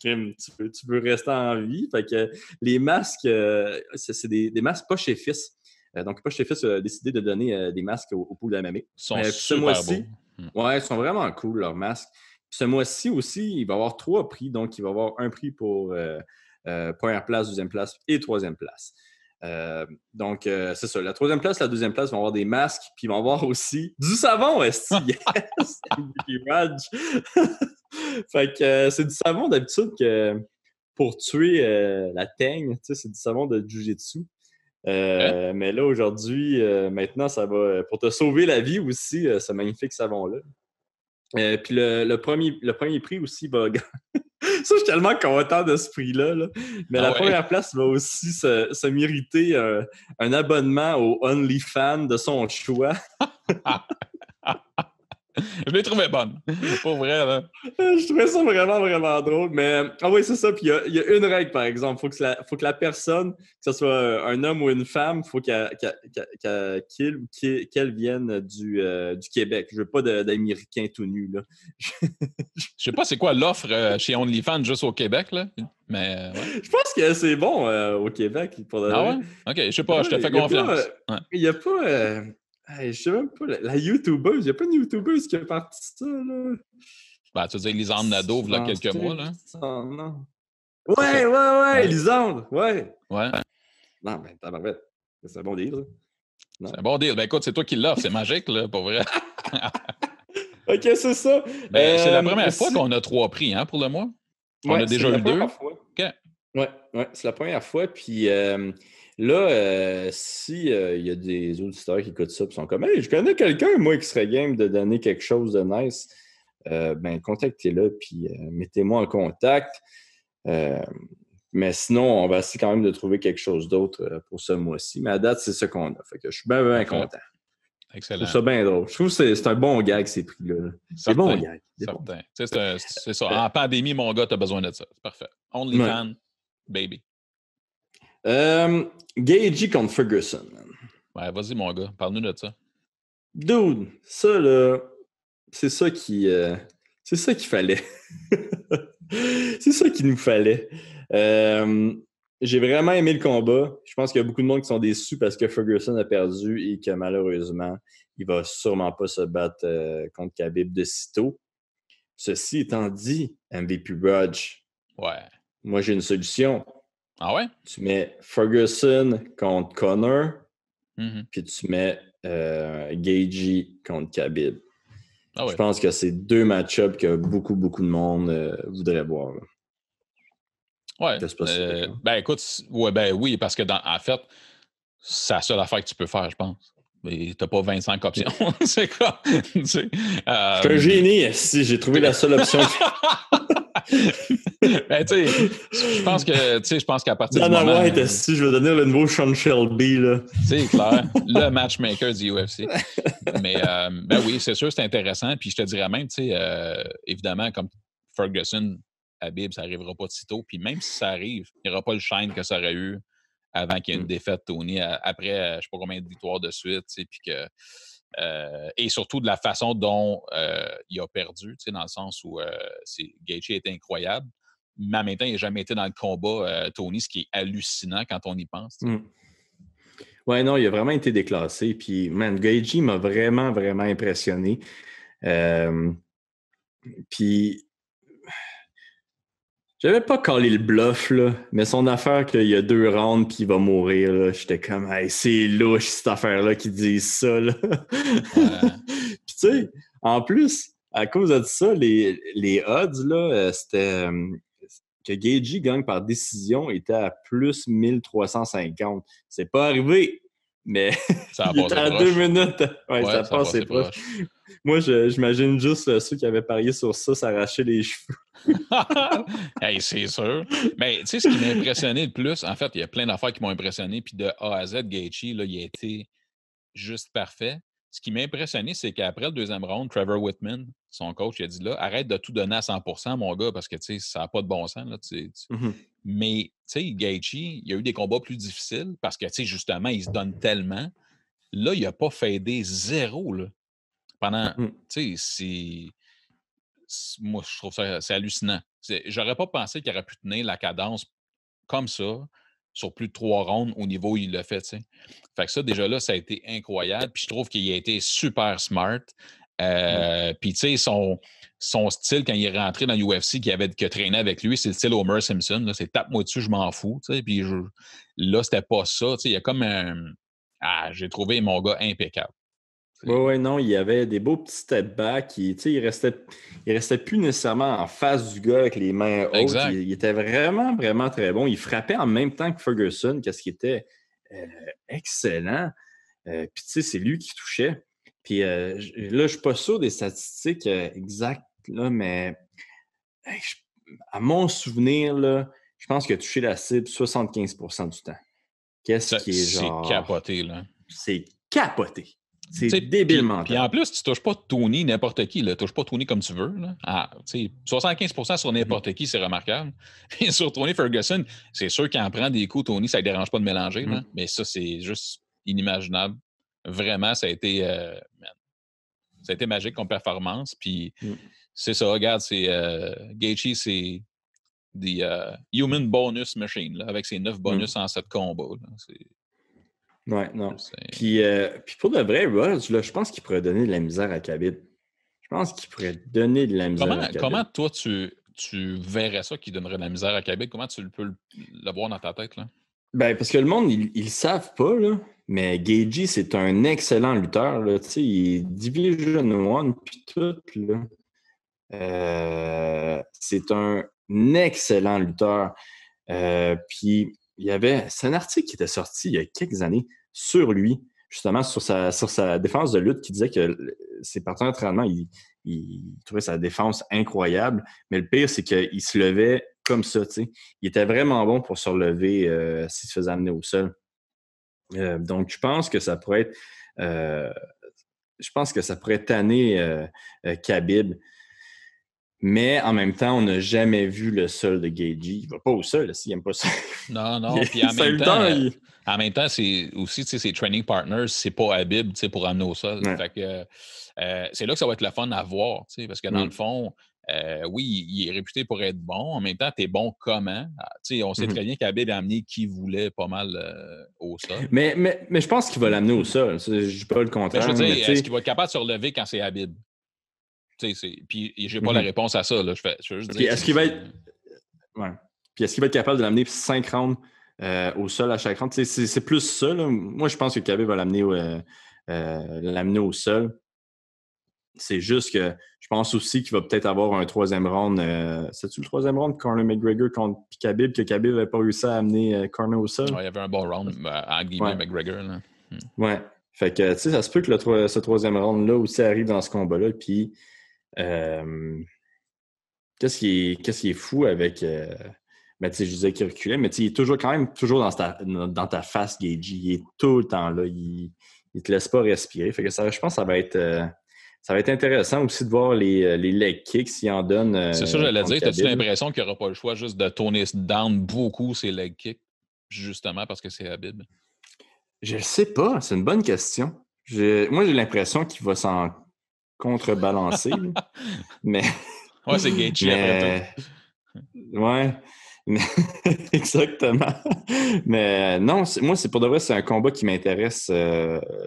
tu veux rester en vie. Fait que les masques, c'est des masques pas chez Fils. Donc, pas chez Fils a décidé de donner des masques au pool de la mamie. Ils sont Ce super beaux. mois-ci, ouais, ils sont vraiment cool, leurs masques. Puis ce mois-ci aussi, il va y avoir 3 prix. Donc, il va y avoir un prix pour première place, deuxième place et troisième place. Donc, c'est ça. La troisième place, la deuxième place vont avoir des masques, puis ils vont avoir aussi du savon, esti. Yes! MVP Raj. Fait que c'est du savon d'habitude que pour tuer la teigne, tu sais, c'est du savon de Jiu-Jitsu. Hein? Mais là, aujourd'hui, maintenant, ça va pour te sauver la vie aussi, ce magnifique savon-là. Puis le premier prix aussi va. Ça, je suis tellement content de ce prix-là. Là. Mais Ah la ouais? première place va aussi se mériter un abonnement au OnlyFans de son choix. Je l'ai trouvé bonne. Pour vrai, là. Je trouvais ça vraiment, vraiment drôle. Mais, ah oui, c'est ça. Puis il y a une règle, par exemple. Faut que la personne, que ce soit un homme ou une femme, faut qu'elle vienne du Québec. Je veux pas d'Américains tout nus, là. Je sais pas c'est quoi l'offre chez OnlyFans juste au Québec, là. Mais ouais. Je pense que c'est bon au Québec, pour de Ah vrai. ouais? OK, je sais pas, je te fais Il y a pas, confiance. Ouais. il y a pas je sais même pas, la YouTubeuse, il n'y a pas une YouTubeuse qui a parti ça, là. Ben, tu veux dire Lisande Nadeau, il y a quelques mois, là? Non. C'est ça. Ouais, Ouais. Lisandre, ouais. Ouais. Non, ben, tabarouette. C'est un bon deal, ça. C'est un bon deal. Ben écoute, c'est toi qui l'offres, c'est magique, là, pour vrai. OK, c'est ça. Ben, c'est la première fois aussi, qu'on a 3 prix, hein, pour le mois? On ouais, a c'est déjà la eu 2. première fois. OK. Ouais, c'est la première fois. Puis là, si il y a des auditeurs qui écoutent ça et sont comme hey, je connais quelqu'un, moi, qui serait game de donner quelque chose de nice, ben contactez-le, puis mettez-moi en contact. Mais sinon, on va essayer quand même de trouver quelque chose d'autre pour ce mois-ci. Mais à date, c'est ce qu'on a. Fait que je suis bien, bien content. Je Excellent. trouve ça bien drôle. Je trouve que c'est un bon gag, ces prix-là. Là. Des bons gags. Certain. C'est ça. En pandémie, mon gars, t'as besoin de ça. C'est parfait. OnlyFans, baby. Gagey contre Ferguson. Ouais, vas-y, mon gars. Parle-nous de ça. Dude, ça, là, c'est ça qui... c'est ça qu'il fallait. C'est ça qu'il nous fallait. J'ai vraiment aimé le combat. Je pense qu'il y a beaucoup de monde qui sont déçus parce que Ferguson a perdu et que malheureusement, il va sûrement pas se battre contre Khabib de sitôt. Ceci étant dit, MVP Raj, Ouais. moi j'ai une solution. Ah ouais? Tu mets Ferguson contre Conor, puis tu mets Gagey contre Khabib. Ah ouais. Je pense que c'est 2 match-ups que beaucoup, beaucoup de monde voudrait voir. Là. Ouais. Ben écoute, ouais, ben oui, parce que en fait, c'est la seule affaire que tu peux faire, je pense. Mais t'as pas 25 options. C'est quoi? Je suis un génie, si j'ai trouvé la seule option. Ben, tu sais, je pense qu'à partir Dana du moment... White, si je vais donner le nouveau Sean Shelby, là. C'est clair, le matchmaker du UFC. Mais, ben oui, c'est sûr, c'est intéressant. Puis je te dirais même, tu sais, évidemment, comme Ferguson, Habib, ça n'arrivera pas de sitôt. Puis même si ça arrive, il n'y aura pas le shine que ça aurait eu avant qu'il y ait une défaite, Tony, après, je ne sais pas combien de victoires de suite, tu sais, puis que... et surtout de la façon dont il a perdu, dans le sens où Gaethje était incroyable, mais en même temps, il n'a jamais été dans le combat, Tony, ce qui est hallucinant quand on y pense. Ouais, non, il a vraiment été déclassé. Puis, man, Gaethje m'a vraiment, vraiment impressionné. Puis, j'avais pas collé le bluff, là, mais son affaire qu'il y a 2 rounds puis il va mourir, là, j'étais comme, hey, c'est louche cette affaire-là qui disent ça. Là. Puis tu sais, en plus, à cause de ça, les odds, là, c'était que Gaethje gagne par décision était à plus 1350. C'est pas arrivé, mais Ça il était à 2 minutes. Ouais, ça a passé proche. Moi, j'imagine juste ceux qui avaient parié sur ça s'arracher les cheveux. Hey, c'est sûr. Mais tu sais, ce qui m'a impressionné le plus, en fait, il y a plein d'affaires qui m'ont impressionné. Puis de A à Z, Gaethje, là, il a été juste parfait. Ce qui m'a impressionné, c'est qu'après le deuxième round, Trevor Whitman, son coach, il a dit là, arrête de tout donner à 100%, mon gars, parce que tu sais, ça n'a pas de bon sens. Là, Mais tu sais, Gaethje, il y a eu des combats plus difficiles parce que tu sais, justement, il se donne tellement. Là, il n'a pas fadé zéro. Là. Pendant, tu sais, moi, je trouve ça c'est hallucinant. J'aurais pas pensé qu'il aurait pu tenir la cadence comme ça sur plus de 3 rounds au niveau où il l'a fait, tu sais. Fait que ça, déjà là, ça a été incroyable. Puis je trouve qu'il a été super smart. Puis, tu sais, son style, quand il est rentré dans l'UFC, qui a traîné avec lui, c'est le style Homer Simpson. Là, c'est tape-moi dessus, je m'en fous. Puis là, c'était pas ça. Il y a comme un. Ah, j'ai trouvé mon gars impeccable. Oui, non, il y avait des beaux petits step back. Il restait plus nécessairement en face du gars avec les mains hautes. Exact. Il était vraiment, vraiment très bon. Il frappait en même temps que Ferguson, qu'est-ce qui était excellent. Puis, tu sais, c'est lui qui touchait. Puis là, je ne suis pas sûr des statistiques exactes, là, mais à mon souvenir, là, je pense qu'il a touché la cible 75% du temps. Qu'est-ce qui est C'est genre... capoté, là. C'est capoté. C'est T'sais, débilement. Puis en plus, tu touches pas Tony n'importe qui. Tu touches pas Tony comme tu veux. Là. 75% sur n'importe qui, c'est remarquable. Et sur Tony Ferguson, c'est sûr qu'il en prend des coups, Tony, ça ne dérange pas de mélanger. Là. Mais ça, c'est juste inimaginable. Vraiment, ça a été magique comme performance. Puis c'est ça, regarde, c'est Gaethje, c'est des Human Bonus Machine, là, avec ses 9 bonus en 7 combats. Là. Ouais, non. Puis pour de vrai, Rose, là, je pense qu'il pourrait donner de la misère à Khabib. Je pense qu'il pourrait donner de la misère à Khabib. Comment toi, tu verrais ça qui donnerait de la misère à Khabib? Comment tu peux l'avoir dans ta tête, là? Ben, parce que le monde, ils le savent pas, là. Mais Gaethje, c'est un excellent lutteur, là. Tu sais, il est Division One, puis tout, là. C'est un excellent lutteur. Puis, c'est un article qui était sorti il y a quelques années sur lui, justement sur sa défense de lutte, qui disait que ses partenaires d'entraînement, il trouvait sa défense incroyable. Mais le pire, c'est qu'il se levait comme ça, tu sais. Il était vraiment bon pour se relever s'il se faisait amener au sol. Donc, je pense que ça pourrait tanner Khabib. Mais en même temps, on n'a jamais vu le sol de Gaethje. Il ne va pas au sol s'il n'aime pas ça. Non. Puis en même temps, c'est aussi, ses training partners, c'est pas Habib pour amener au sol. Ouais. Fait que c'est là que ça va être le fun à voir. Parce que dans le fond, oui, il est réputé pour être bon. En même temps, tu es bon comment? On sait très bien qu'Habib a amené qui voulait pas mal au sol. Mais je pense qu'il va l'amener au sol. Je ne dis pas le contraire. Mais je veux dire, est-ce qu'il va être capable de se relever quand c'est Habib? Puis j'ai pas la réponse à ça. Là. Je veux juste dire. Est-ce qu'il va être. Ouais. Puis est-ce qu'il va être capable de l'amener 5 rounds au sol à chaque round? C'est plus ça. Là. Moi, je pense que Khabib va l'amener au sol. C'est juste que je pense aussi qu'il va peut-être avoir un troisième round. C'est-tu le troisième round, Conor McGregor contre Khabib, que Khabib n'avait pas réussi à amener Conor au sol? Ouais, il y avait un bon round, entre guillemets, McGregor. Là. Ouais. Fait que, tu sais, ça se peut que ce troisième round-là aussi arrive dans ce combat-là. Puis, qu'est-ce qui est fou avec. Ben, tu sais, je disais qu'il reculait, mais tu sais, il est quand même toujours dans ta face, Gaethje. Il est tout le temps là. Il te laisse pas respirer. Fait que je pense que ça va être intéressant aussi de voir les leg kicks s'il en donne. C'est ça, j'allais dire. As-tu l'impression qu'il n'y aura pas le choix juste de tourner down beaucoup ses leg kicks, justement parce que c'est Habib? Je ne sais pas. C'est une bonne question. Moi, j'ai l'impression qu'il va s'en contrebalancer. Mais. Ouais, c'est Gaethje après tout. Ouais. Exactement. Mais non, moi, c'est pour de vrai, c'est un combat qui m'intéresse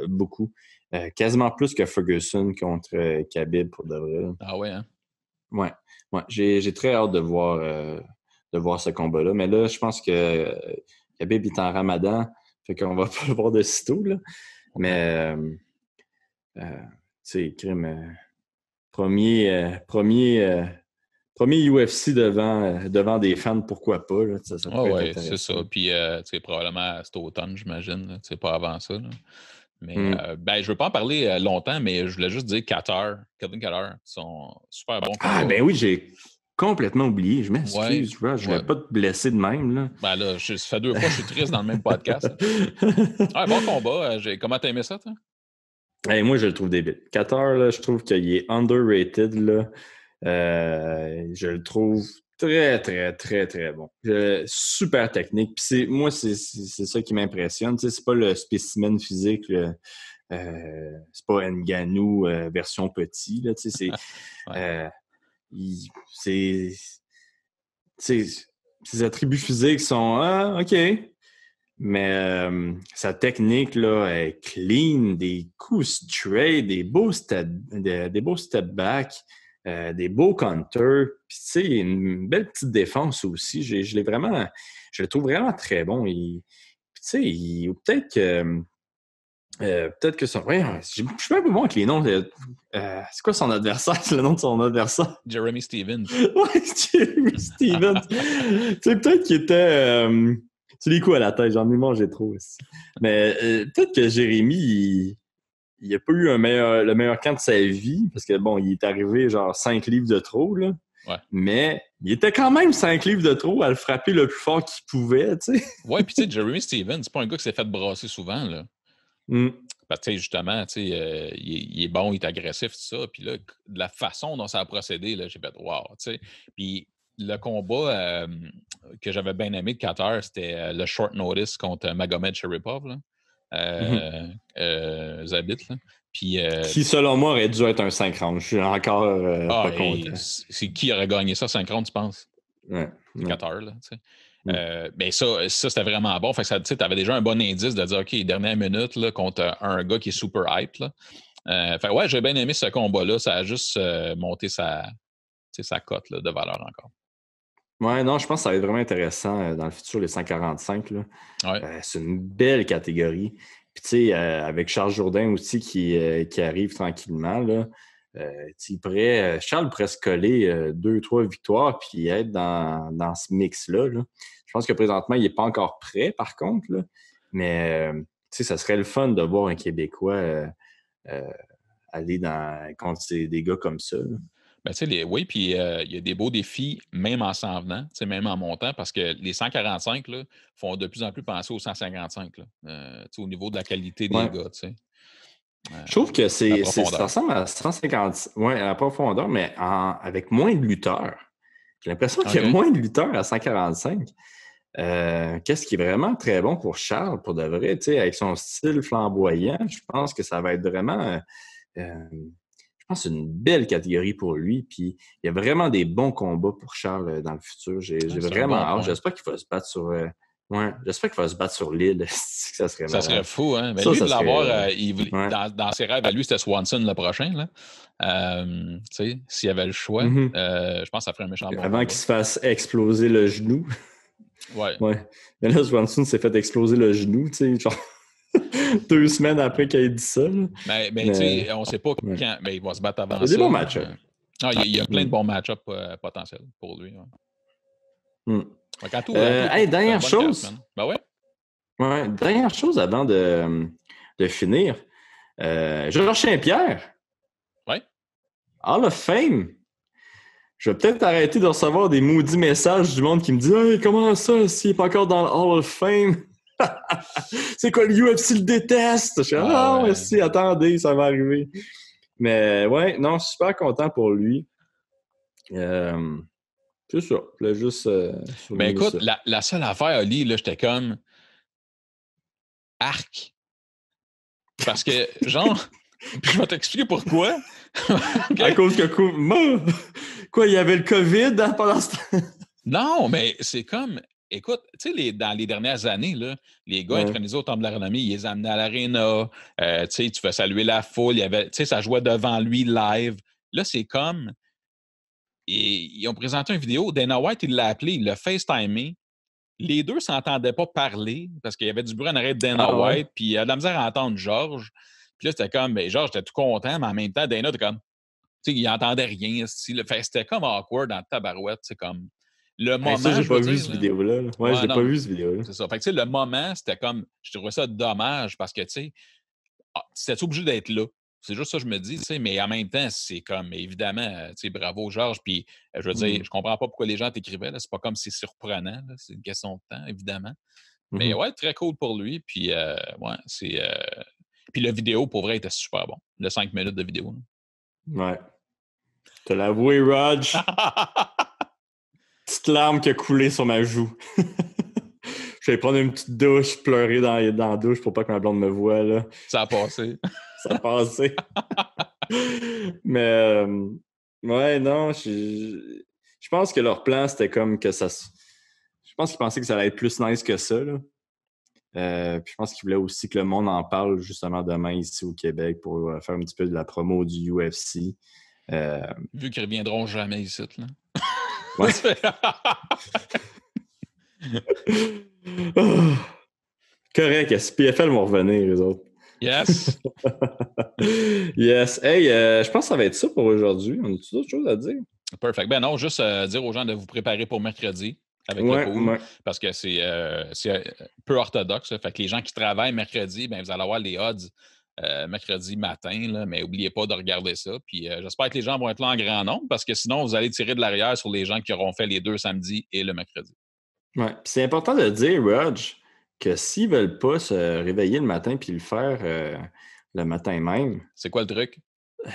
beaucoup. Quasiment plus que Ferguson contre Khabib, pour de vrai. Ah ouais, hein? Ouais. J'ai très hâte de voir ce combat-là. Mais là, je pense que Khabib est en Ramadan, fait qu'on va pas le voir de sitôt, là. Mais, tu sais, crime. Premier UFC devant des fans, pourquoi pas? Là, ça pourrait être c'est ça. Puis, probablement cet automne, j'imagine. Pas avant ça. Là. Mais, je ne veux pas en parler longtemps, mais je voulais juste dire Kevin Kattar, sont super bons. Ah, ben oui, j'ai complètement oublié. Je m'excuse, ouais, je ne vais pas te blesser de même. Là. Ben là, ça fait 2 fois que je suis triste dans le même podcast. Bon combat. Comment t'as aimé ça, toi? Hey, moi, je le trouve débile. Kattar, là, je trouve qu'il est underrated. Là. Je le trouve très, très, très, très bon. Super technique. Puis moi, c'est ça qui m'impressionne. Tu sais, c'est pas le spécimen physique. C'est pas Ngannou version petit. Là, tu sais, ses attributs physiques sont OK. Mais sa technique, là, est clean, des coups straight, des beaux step back, des beaux counters. Puis, tu sais, une belle petite défense aussi. Je le trouve vraiment très bon. Puis, tu sais, peut-être que ça. Ouais, je suis même pas bon avec les noms. C'est quoi son adversaire? C'est le nom de son adversaire? Jeremy Stevens. Ouais, Jeremy Stevens. Tu sais, peut-être qu'il était. Tu les coups à la tête, j'en ai mangé trop aussi. Mais peut-être que Jérémy, il a pas eu le meilleur camp de sa vie, parce que bon, il est arrivé genre 5 livres de trop, là. Ouais. Mais il était quand même 5 livres de trop à le frapper le plus fort qu'il pouvait, tu sais. Ouais, puis tu sais, Jeremy Stevens, c'est pas un gars qui s'est fait brasser souvent, là. Parce que, justement, il est bon, il est agressif, tout ça. Puis là, de la façon dont ça a procédé, là, j'ai fait « wow », tu sais. Puis le combat que j'avais bien aimé de Qatar, c'était le short notice contre Magomed Sharipov, là. Zabit, là. Puis, qui, selon moi, aurait dû être un 5 rounds. Je suis encore pas content. C'est qui aurait gagné ça 5 rounds, tu penses? Ouais. Qatar, là, tu sais. Ben ça c'était vraiment bon. Fait que tu avais déjà un bon indice de dire, OK, dernière minute là, contre un gars qui est super hype. Là. Fait ouais, j'ai bien aimé ce combat-là. Ça a juste monté sa cote là, de valeur encore. Ouais, non, je pense que ça va être vraiment intéressant dans le futur, les 145. Là. Ouais. C'est une belle catégorie. Puis, tu sais, avec Charles Jourdain aussi qui arrive tranquillement, là, Charles pourrait se coller 2-3 victoires puis être dans ce mix-là. Là. Je pense que présentement, il n'est pas encore prêt, par contre. Là. Mais, tu sais, ça serait le fun de voir un Québécois aller contre des gars comme ça. Là. Ben, oui, puis il y a des beaux défis, même en s'en venant, même en montant, parce que les 145 là, font de plus en plus penser aux 155 là, au niveau de la qualité des gars. Je trouve que ça ressemble à 150, à la profondeur, mais avec moins de lutteurs. J'ai l'impression qu'il y a moins de lutteurs à 145. Qu'est-ce qui est vraiment très bon pour Charles, pour de vrai, avec son style flamboyant, je pense que ça va être vraiment, je pense, une belle catégorie pour lui. Puis il y a vraiment des bons combats pour Charles dans le futur. J'ai vraiment hâte. J'espère qu'il va se battre sur. J'espère qu'il va se battre sur l'île. Ça serait fou, hein? Mais lui, de l'avoir, dans ses rêves, à lui, c'était Swanson le prochain. Là. S'il y avait le choix, je pense que ça ferait un méchant bon avant qu'il se fasse exploser le genou. Ouais. Mais là, Swanson s'est fait exploser le genou, tu sais, genre 2 semaines après qu'il ait dit ça. Mais tu sais, on ne sait pas quand. Mais il va se battre avant ça. Il y a des bons match-ups. Il y a plein de bons match-ups potentiels pour lui. Dernière chose. Ben ouais. Ouais, dernière chose avant de finir. Georges Saint-Pierre. Ouais. Hall of Fame. Je vais peut-être arrêter de recevoir des maudits messages du monde qui me dit hey, comment ça, s'il n'est pas encore dans le Hall of Fame? C'est quoi, le UFC le déteste? Je suis si, attendez, ça va arriver. Mais ouais, non, je suis super content pour lui. C'est ça. Je voulais juste. Mais écoute, la seule affaire, Ali, là, j'étais comme arc. Parce que, genre, je vais t'expliquer pourquoi. À cause que quoi, il y avait le COVID pendant ce temps? Non, mais c'est comme. Écoute, tu sais, dans les dernières années, là, les gars intronisés au Temple de la Renommée, ils les amenaient à l'aréna. Tu fais saluer la foule. Ça jouait devant lui live. Là, c'est comme. Et ils ont présenté une vidéo. Dana White, il l'a appelé, il l'a FaceTimé. Les deux ne s'entendaient pas parler parce qu'il y avait du bruit en arrêt de Dana White. Puis il a de la misère à entendre Georges. Puis là, c'était comme. Georges était tout content, mais en même temps, Dana était comme. Tu sais, il n'entendait rien. C'était comme awkward dans le tabarouette. C'est comme. Le moment. Ça, j'ai pas vu cette vidéo-là. Ouais, j'ai pas vu cette vidéo-là. C'est ça. Fait que, tu sais, le moment, c'était comme. Je trouvais ça dommage parce que, tu sais, c'était obligé d'être là. C'est juste ça que je me dis, tu sais, mais en même temps, c'est comme, évidemment, tu sais, bravo, Georges. Puis, je veux dire, je comprends pas pourquoi les gens t'écrivaient. C'est pas comme si c'est surprenant. Là. C'est une question de temps, évidemment. Mais ouais, très cool pour lui. Puis, ouais, c'est. Puis, la vidéo, pour vrai, était super bon. Le 5 minutes de vidéo. Là. Ouais. Te l'avouer, Rog. Petite larme qui a coulé sur ma joue. Je vais prendre une petite douche, pleurer dans la douche pour pas que ma blonde me voie. Là. Ça a passé. Ça a passé. Mais, ouais, non, je pense que leur plan, c'était comme que ça. Je pense qu'ils pensaient que ça allait être plus nice que ça. Là. Puis je pense qu'il voulait aussi que le monde en parle justement demain ici au Québec pour faire un petit peu de la promo du UFC. Vu qu'ils reviendront jamais ici, là. Ouais. Oh, correct, SPFL vont revenir, les autres. Yes! Yes. Hey, je pense que ça va être ça pour aujourd'hui. On a-tu d'autres choses à dire? Perfect. Ben non, juste dire aux gens de vous préparer pour mercredi avec le Ouais, pool, ouais. parce que c'est peu orthodoxe. Fait que les gens qui travaillent mercredi, ben, vous allez avoir les odds mercredi matin, là, mais n'oubliez pas de regarder ça. Puis j'espère que les gens vont être là en grand nombre, parce que sinon, vous allez tirer de l'arrière sur les gens qui auront fait les 2 samedis et le mercredi. Ouais. Puis c'est important de dire, Rog, que s'ils veulent pas se réveiller le matin puis le faire le matin même, C'est quoi le truc?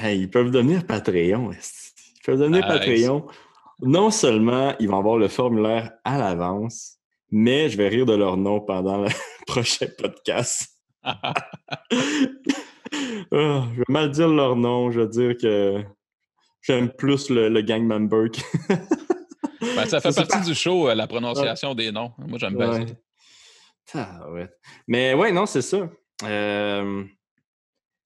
hey, ils peuvent devenir Patreon. Esti. Ils peuvent devenir Nice. Patreon. Non seulement ils vont avoir le formulaire à l'avance, mais je vais rire de leur nom pendant le prochain podcast. Je vais mal dire leur nom. Je vais dire que j'aime plus le gang member. Ben, ça fait partie du show, la Ouais. prononciation des noms. Moi, j'aime bien ça. Ouais. Ouais. Mais ouais, non, c'est ça.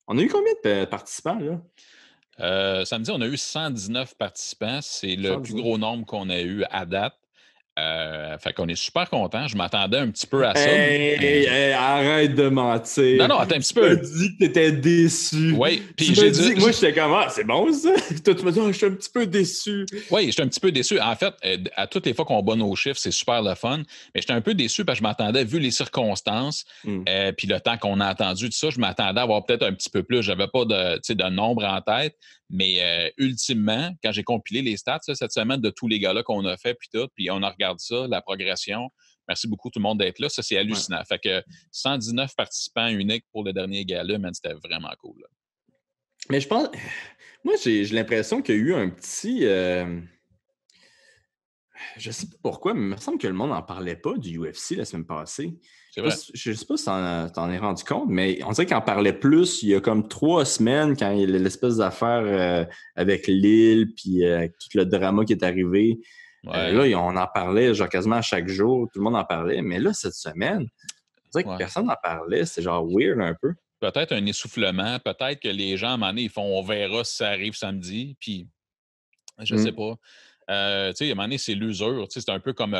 On a eu combien de participants, là? Samedi, on a eu 119 participants. C'est le plus 119. gros nombre qu'on a eu à date. Fait qu'on est super contents. Je m'attendais un petit peu à ça. Hey, arrête de Non, mentir. non, attends un petit Tu m'as peu. dit que t'étais déçu. Oui, Tu puis m'as j'ai dit, dit. moi, j'étais comme, ah, c'est bon, ça. Toi, tu m'as dit, ah, je suis un petit peu déçu. Oui, j'étais un petit peu déçu. En fait, à toutes les fois qu'on bat nos chiffres, c'est super le fun. Mais j'étais un peu déçu parce que je m'attendais, vu les circonstances, puis le temps qu'on a attendu, tout ça, je m'attendais à avoir peut-être un petit peu plus. Je n'avais pas de nombre en tête. Mais ultimement, quand j'ai compilé les stats là, cette semaine de tous les gars-là qu'on a fait, puis tout, puis on a regardé ça, la progression. Merci beaucoup tout le monde d'être là. Ça, c'est hallucinant. Ouais. Fait que 119 participants uniques pour le dernier gala, man, c'était vraiment cool. Là. Mais je pense, moi, j'ai l'impression qu'il y a eu un petit. Je sais pas pourquoi, mais il me semble que le monde n'en parlait pas du UFC la semaine passée. C'est vrai. Je sais pas si t'en es rendu compte, mais on dirait qu'il en parlait plus il y a comme 3 semaines quand il y a l'espèce d'affaire avec Lille puis tout le drama qui est arrivé. Ouais. Là, on en parlait genre quasiment à chaque jour, tout le monde en parlait. Mais là, cette semaine, on dirait que personne n'en parlait. C'est genre weird un peu. Peut-être un essoufflement, peut-être que les gens, à un moment donné, ils font on verra si ça arrive samedi, puis je sais pas. Tu sais, à un moment donné, c'est l'usure. Tu sais, c'est un peu comme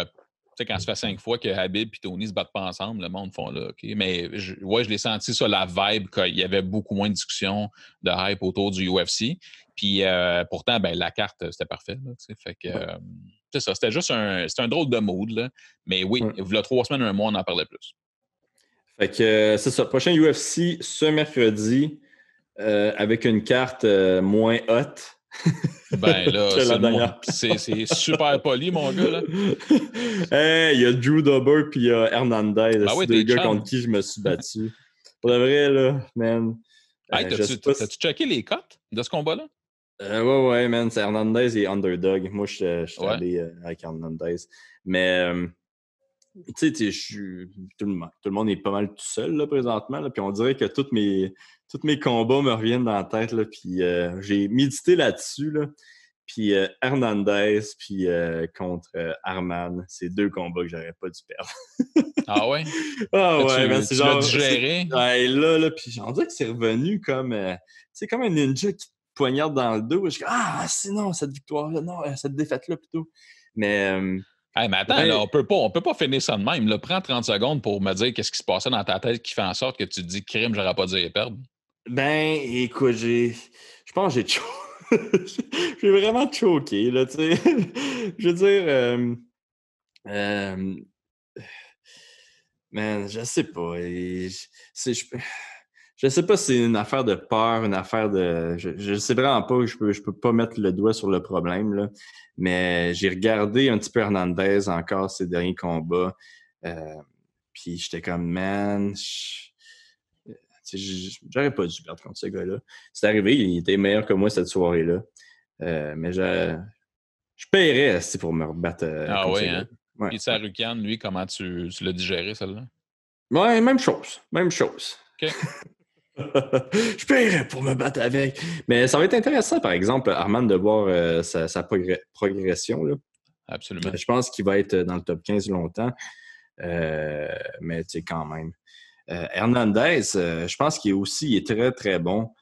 quand ça fait 5 fois que Habib et Tony se battent pas ensemble, le monde font là, OK. Mais je l'ai senti, ça, la vibe, qu'il y avait beaucoup moins de discussions de hype autour du UFC. Puis pourtant, ben, la carte, c'était parfait. Là, fait que c'est ça. C'était juste un drôle de mood. Là. Mais oui, il y a 3 semaines, un mois, on en parlait plus. Fait que c'est ça. Prochain UFC ce mercredi avec une carte moins haute. Ben là, c'est super poli, mon gars. Là. Hey, il y a Drew Dober puis il y a Hernandez. Ben C'est oui, deux t'es gars chum. contre qui je me suis battu. Pour de vrai, là, man. Hey, t'as-tu checké les cotes de ce combat-là? Ouais, man. C'est Hernandez et Underdog. Moi, je suis allé avec Hernandez. Mais, tu sais, tout le monde est pas mal tout seul, là, présentement. Là, puis on dirait que tous mes combats me reviennent dans la tête. Là, puis j'ai médité là-dessus. Là. Puis Hernandez, puis contre Arman, c'est 2 combats que j'aurais pas dû perdre. Ah ouais? Ah ouais, mais c'est tu l'as genre. digéré? Ouais, là, puis on dirait que c'est revenu comme. C'est comme un ninja qui te poignarde dans le dos. Je dis, ah, c'est non, cette victoire-là, non, cette défaite-là plutôt. Mais. Hey, mais attends, ouais, là, on peut pas finir ça de même. Là. Prends 30 secondes pour me dire qu'est-ce qui se passait dans ta tête qui fait en sorte que tu te dis crime, j'aurais pas dû les perdre. ben, écoute, je pense que j'ai vraiment choqué, là, tu sais. Je veux dire. Man, je sais pas. Je sais pas si c'est une affaire de peur, une affaire de. Je sais vraiment pas. Je peux pas mettre le doigt sur le problème, là. Mais j'ai regardé un petit peu Hernandez encore ses derniers combats. Puis j'étais comme, man, j'aurais pas dû perdre contre ce gars-là. C'est arrivé, il était meilleur que moi cette soirée-là. Mais je paierais pour me rebattre Ah contre ce oui, gars-là. hein? Ouais, Puis Sarukan, lui, comment tu l'as digéré, celle-là? ouais, même chose. Même chose. OK. Je paierais pour me battre avec. Mais ça va être intéressant, par exemple, Armand, de voir sa progression. Là. Absolument. Je pense qu'il va être dans le top 15 longtemps. Mais tu sais, quand même. Hernandez, je pense qu'il est très, très bon.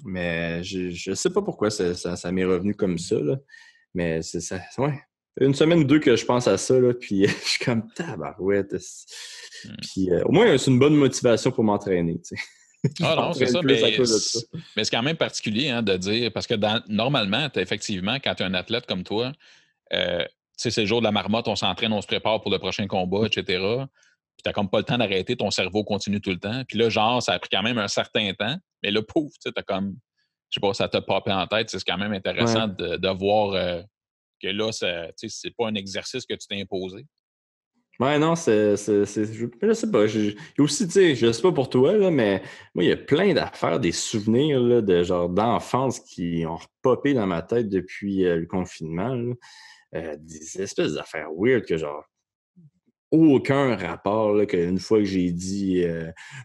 Mais je sais pas pourquoi ça m'est revenu comme ça, là. Mais c'est ça. Ouais. Une semaine ou deux que je pense à ça, là, puis je suis comme tabarouette. Puis au moins, c'est une bonne motivation pour m'entraîner. Tu sais. Ah non, c'est ça, plus à cause de ça. mais c'est quand même particulier hein, de dire, parce que normalement, effectivement, quand tu es un athlète comme toi, tu sais, c'est le jour de la marmotte, on s'entraîne, on se prépare pour le prochain combat, etc. Puis t'as comme pas le temps d'arrêter, ton cerveau continue tout le temps. Puis là, genre, ça a pris quand même un certain temps, mais là, pouf, tu sais, t'as comme, je sais pas, ça t'a popé en tête. C'est quand même intéressant Ouais. de voir que là, c'est pas un exercice que tu t'es imposé. Ouais, non, je sais pas. Aussi, tu sais, je sais pas pour toi, là, mais moi, il y a plein d'affaires, des souvenirs là, de genre d'enfance qui ont repopé dans ma tête depuis le confinement. Là. Des espèces d'affaires weird que genre aucun rapport là, qu'une fois que j'ai dit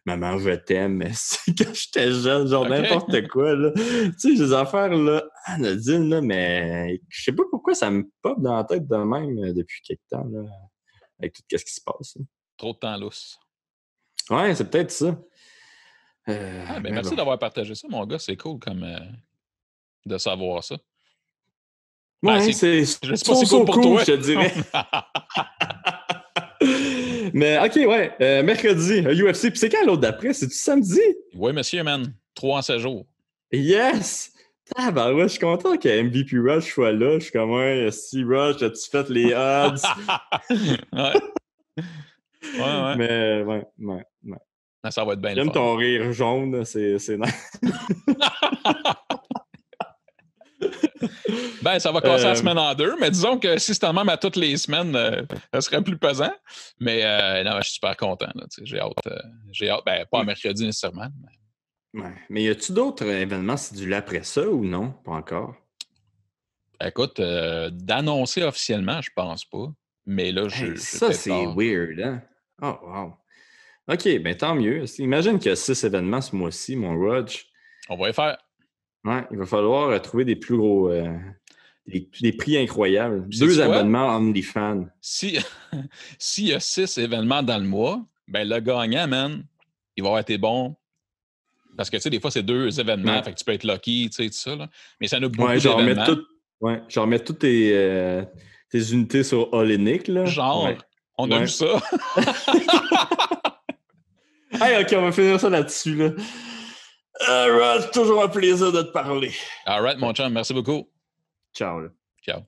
Maman, je t'aime, mais c'est quand j'étais jeune, genre OK. n'importe quoi. Là. Tu sais, des affaires là, anodines, là, mais je sais pas pourquoi ça me pop dans la tête de même depuis quelque temps. Là. Avec tout ce qui se passe. Trop de temps lousse. Ouais, c'est peut-être ça. Ah, ben Mais merci bon. d'avoir partagé ça, mon gars. C'est cool comme de savoir ça. Ben, Ouais, c'est je sais pas si c'est cool so pour cool, toi. je te dirais. Mais OK, ouais. Mercredi, UFC. Puis c'est quand l'autre d'après? C'est-tu samedi? Oui, monsieur, man. 3 en 7 jours. Yes! Ah, ben ouais, je suis content que MVP Rush soit là. Je suis comme, ouais, si Rush, as-tu fait les odds? Ouais. Ouais. Mais, ouais. Ben, ça va être bien le J'aime fun. ton rire jaune, c'est nice. Ben, ça va casser la semaine en deux, mais disons que si c'était même à toutes les semaines, ça serait plus pesant. Mais non, je suis super content. Là, j'ai hâte. Ben, pas à mercredi nécessairement. Ouais. Mais y a-tu d'autres événements cédulés après ça ou non? Pas encore. Écoute, d'annoncer officiellement, je pense pas. Mais là, Hey, j'ai ça, peut-être c'est tard. weird, hein? Oh, wow. OK, ben tant mieux. Imagine qu'il y a 6 événements ce mois-ci, mon Rudge. On va y faire. Ouais, il va falloir trouver des plus gros... des prix incroyables. Puis sais-tu 2 quoi? abonnements OnlyFans. Si, s'il y a 6 événements dans le mois, ben le gagnant, man, il va avoir été bon. Parce que, tu sais, des fois, c'est 2 événements, Ouais. fait que tu peux être lucky, tu sais, tout ça. Là. Mais ça en a Ouais, beaucoup d'événements. genre mettre toutes tes unités sur Olynyk, là. Genre, Ouais. on a vu Ouais. ça. Hey, OK, on va finir ça là-dessus, là. Rudge, toujours un plaisir de te parler. All right, mon chum, merci beaucoup. Ciao, là. Ciao.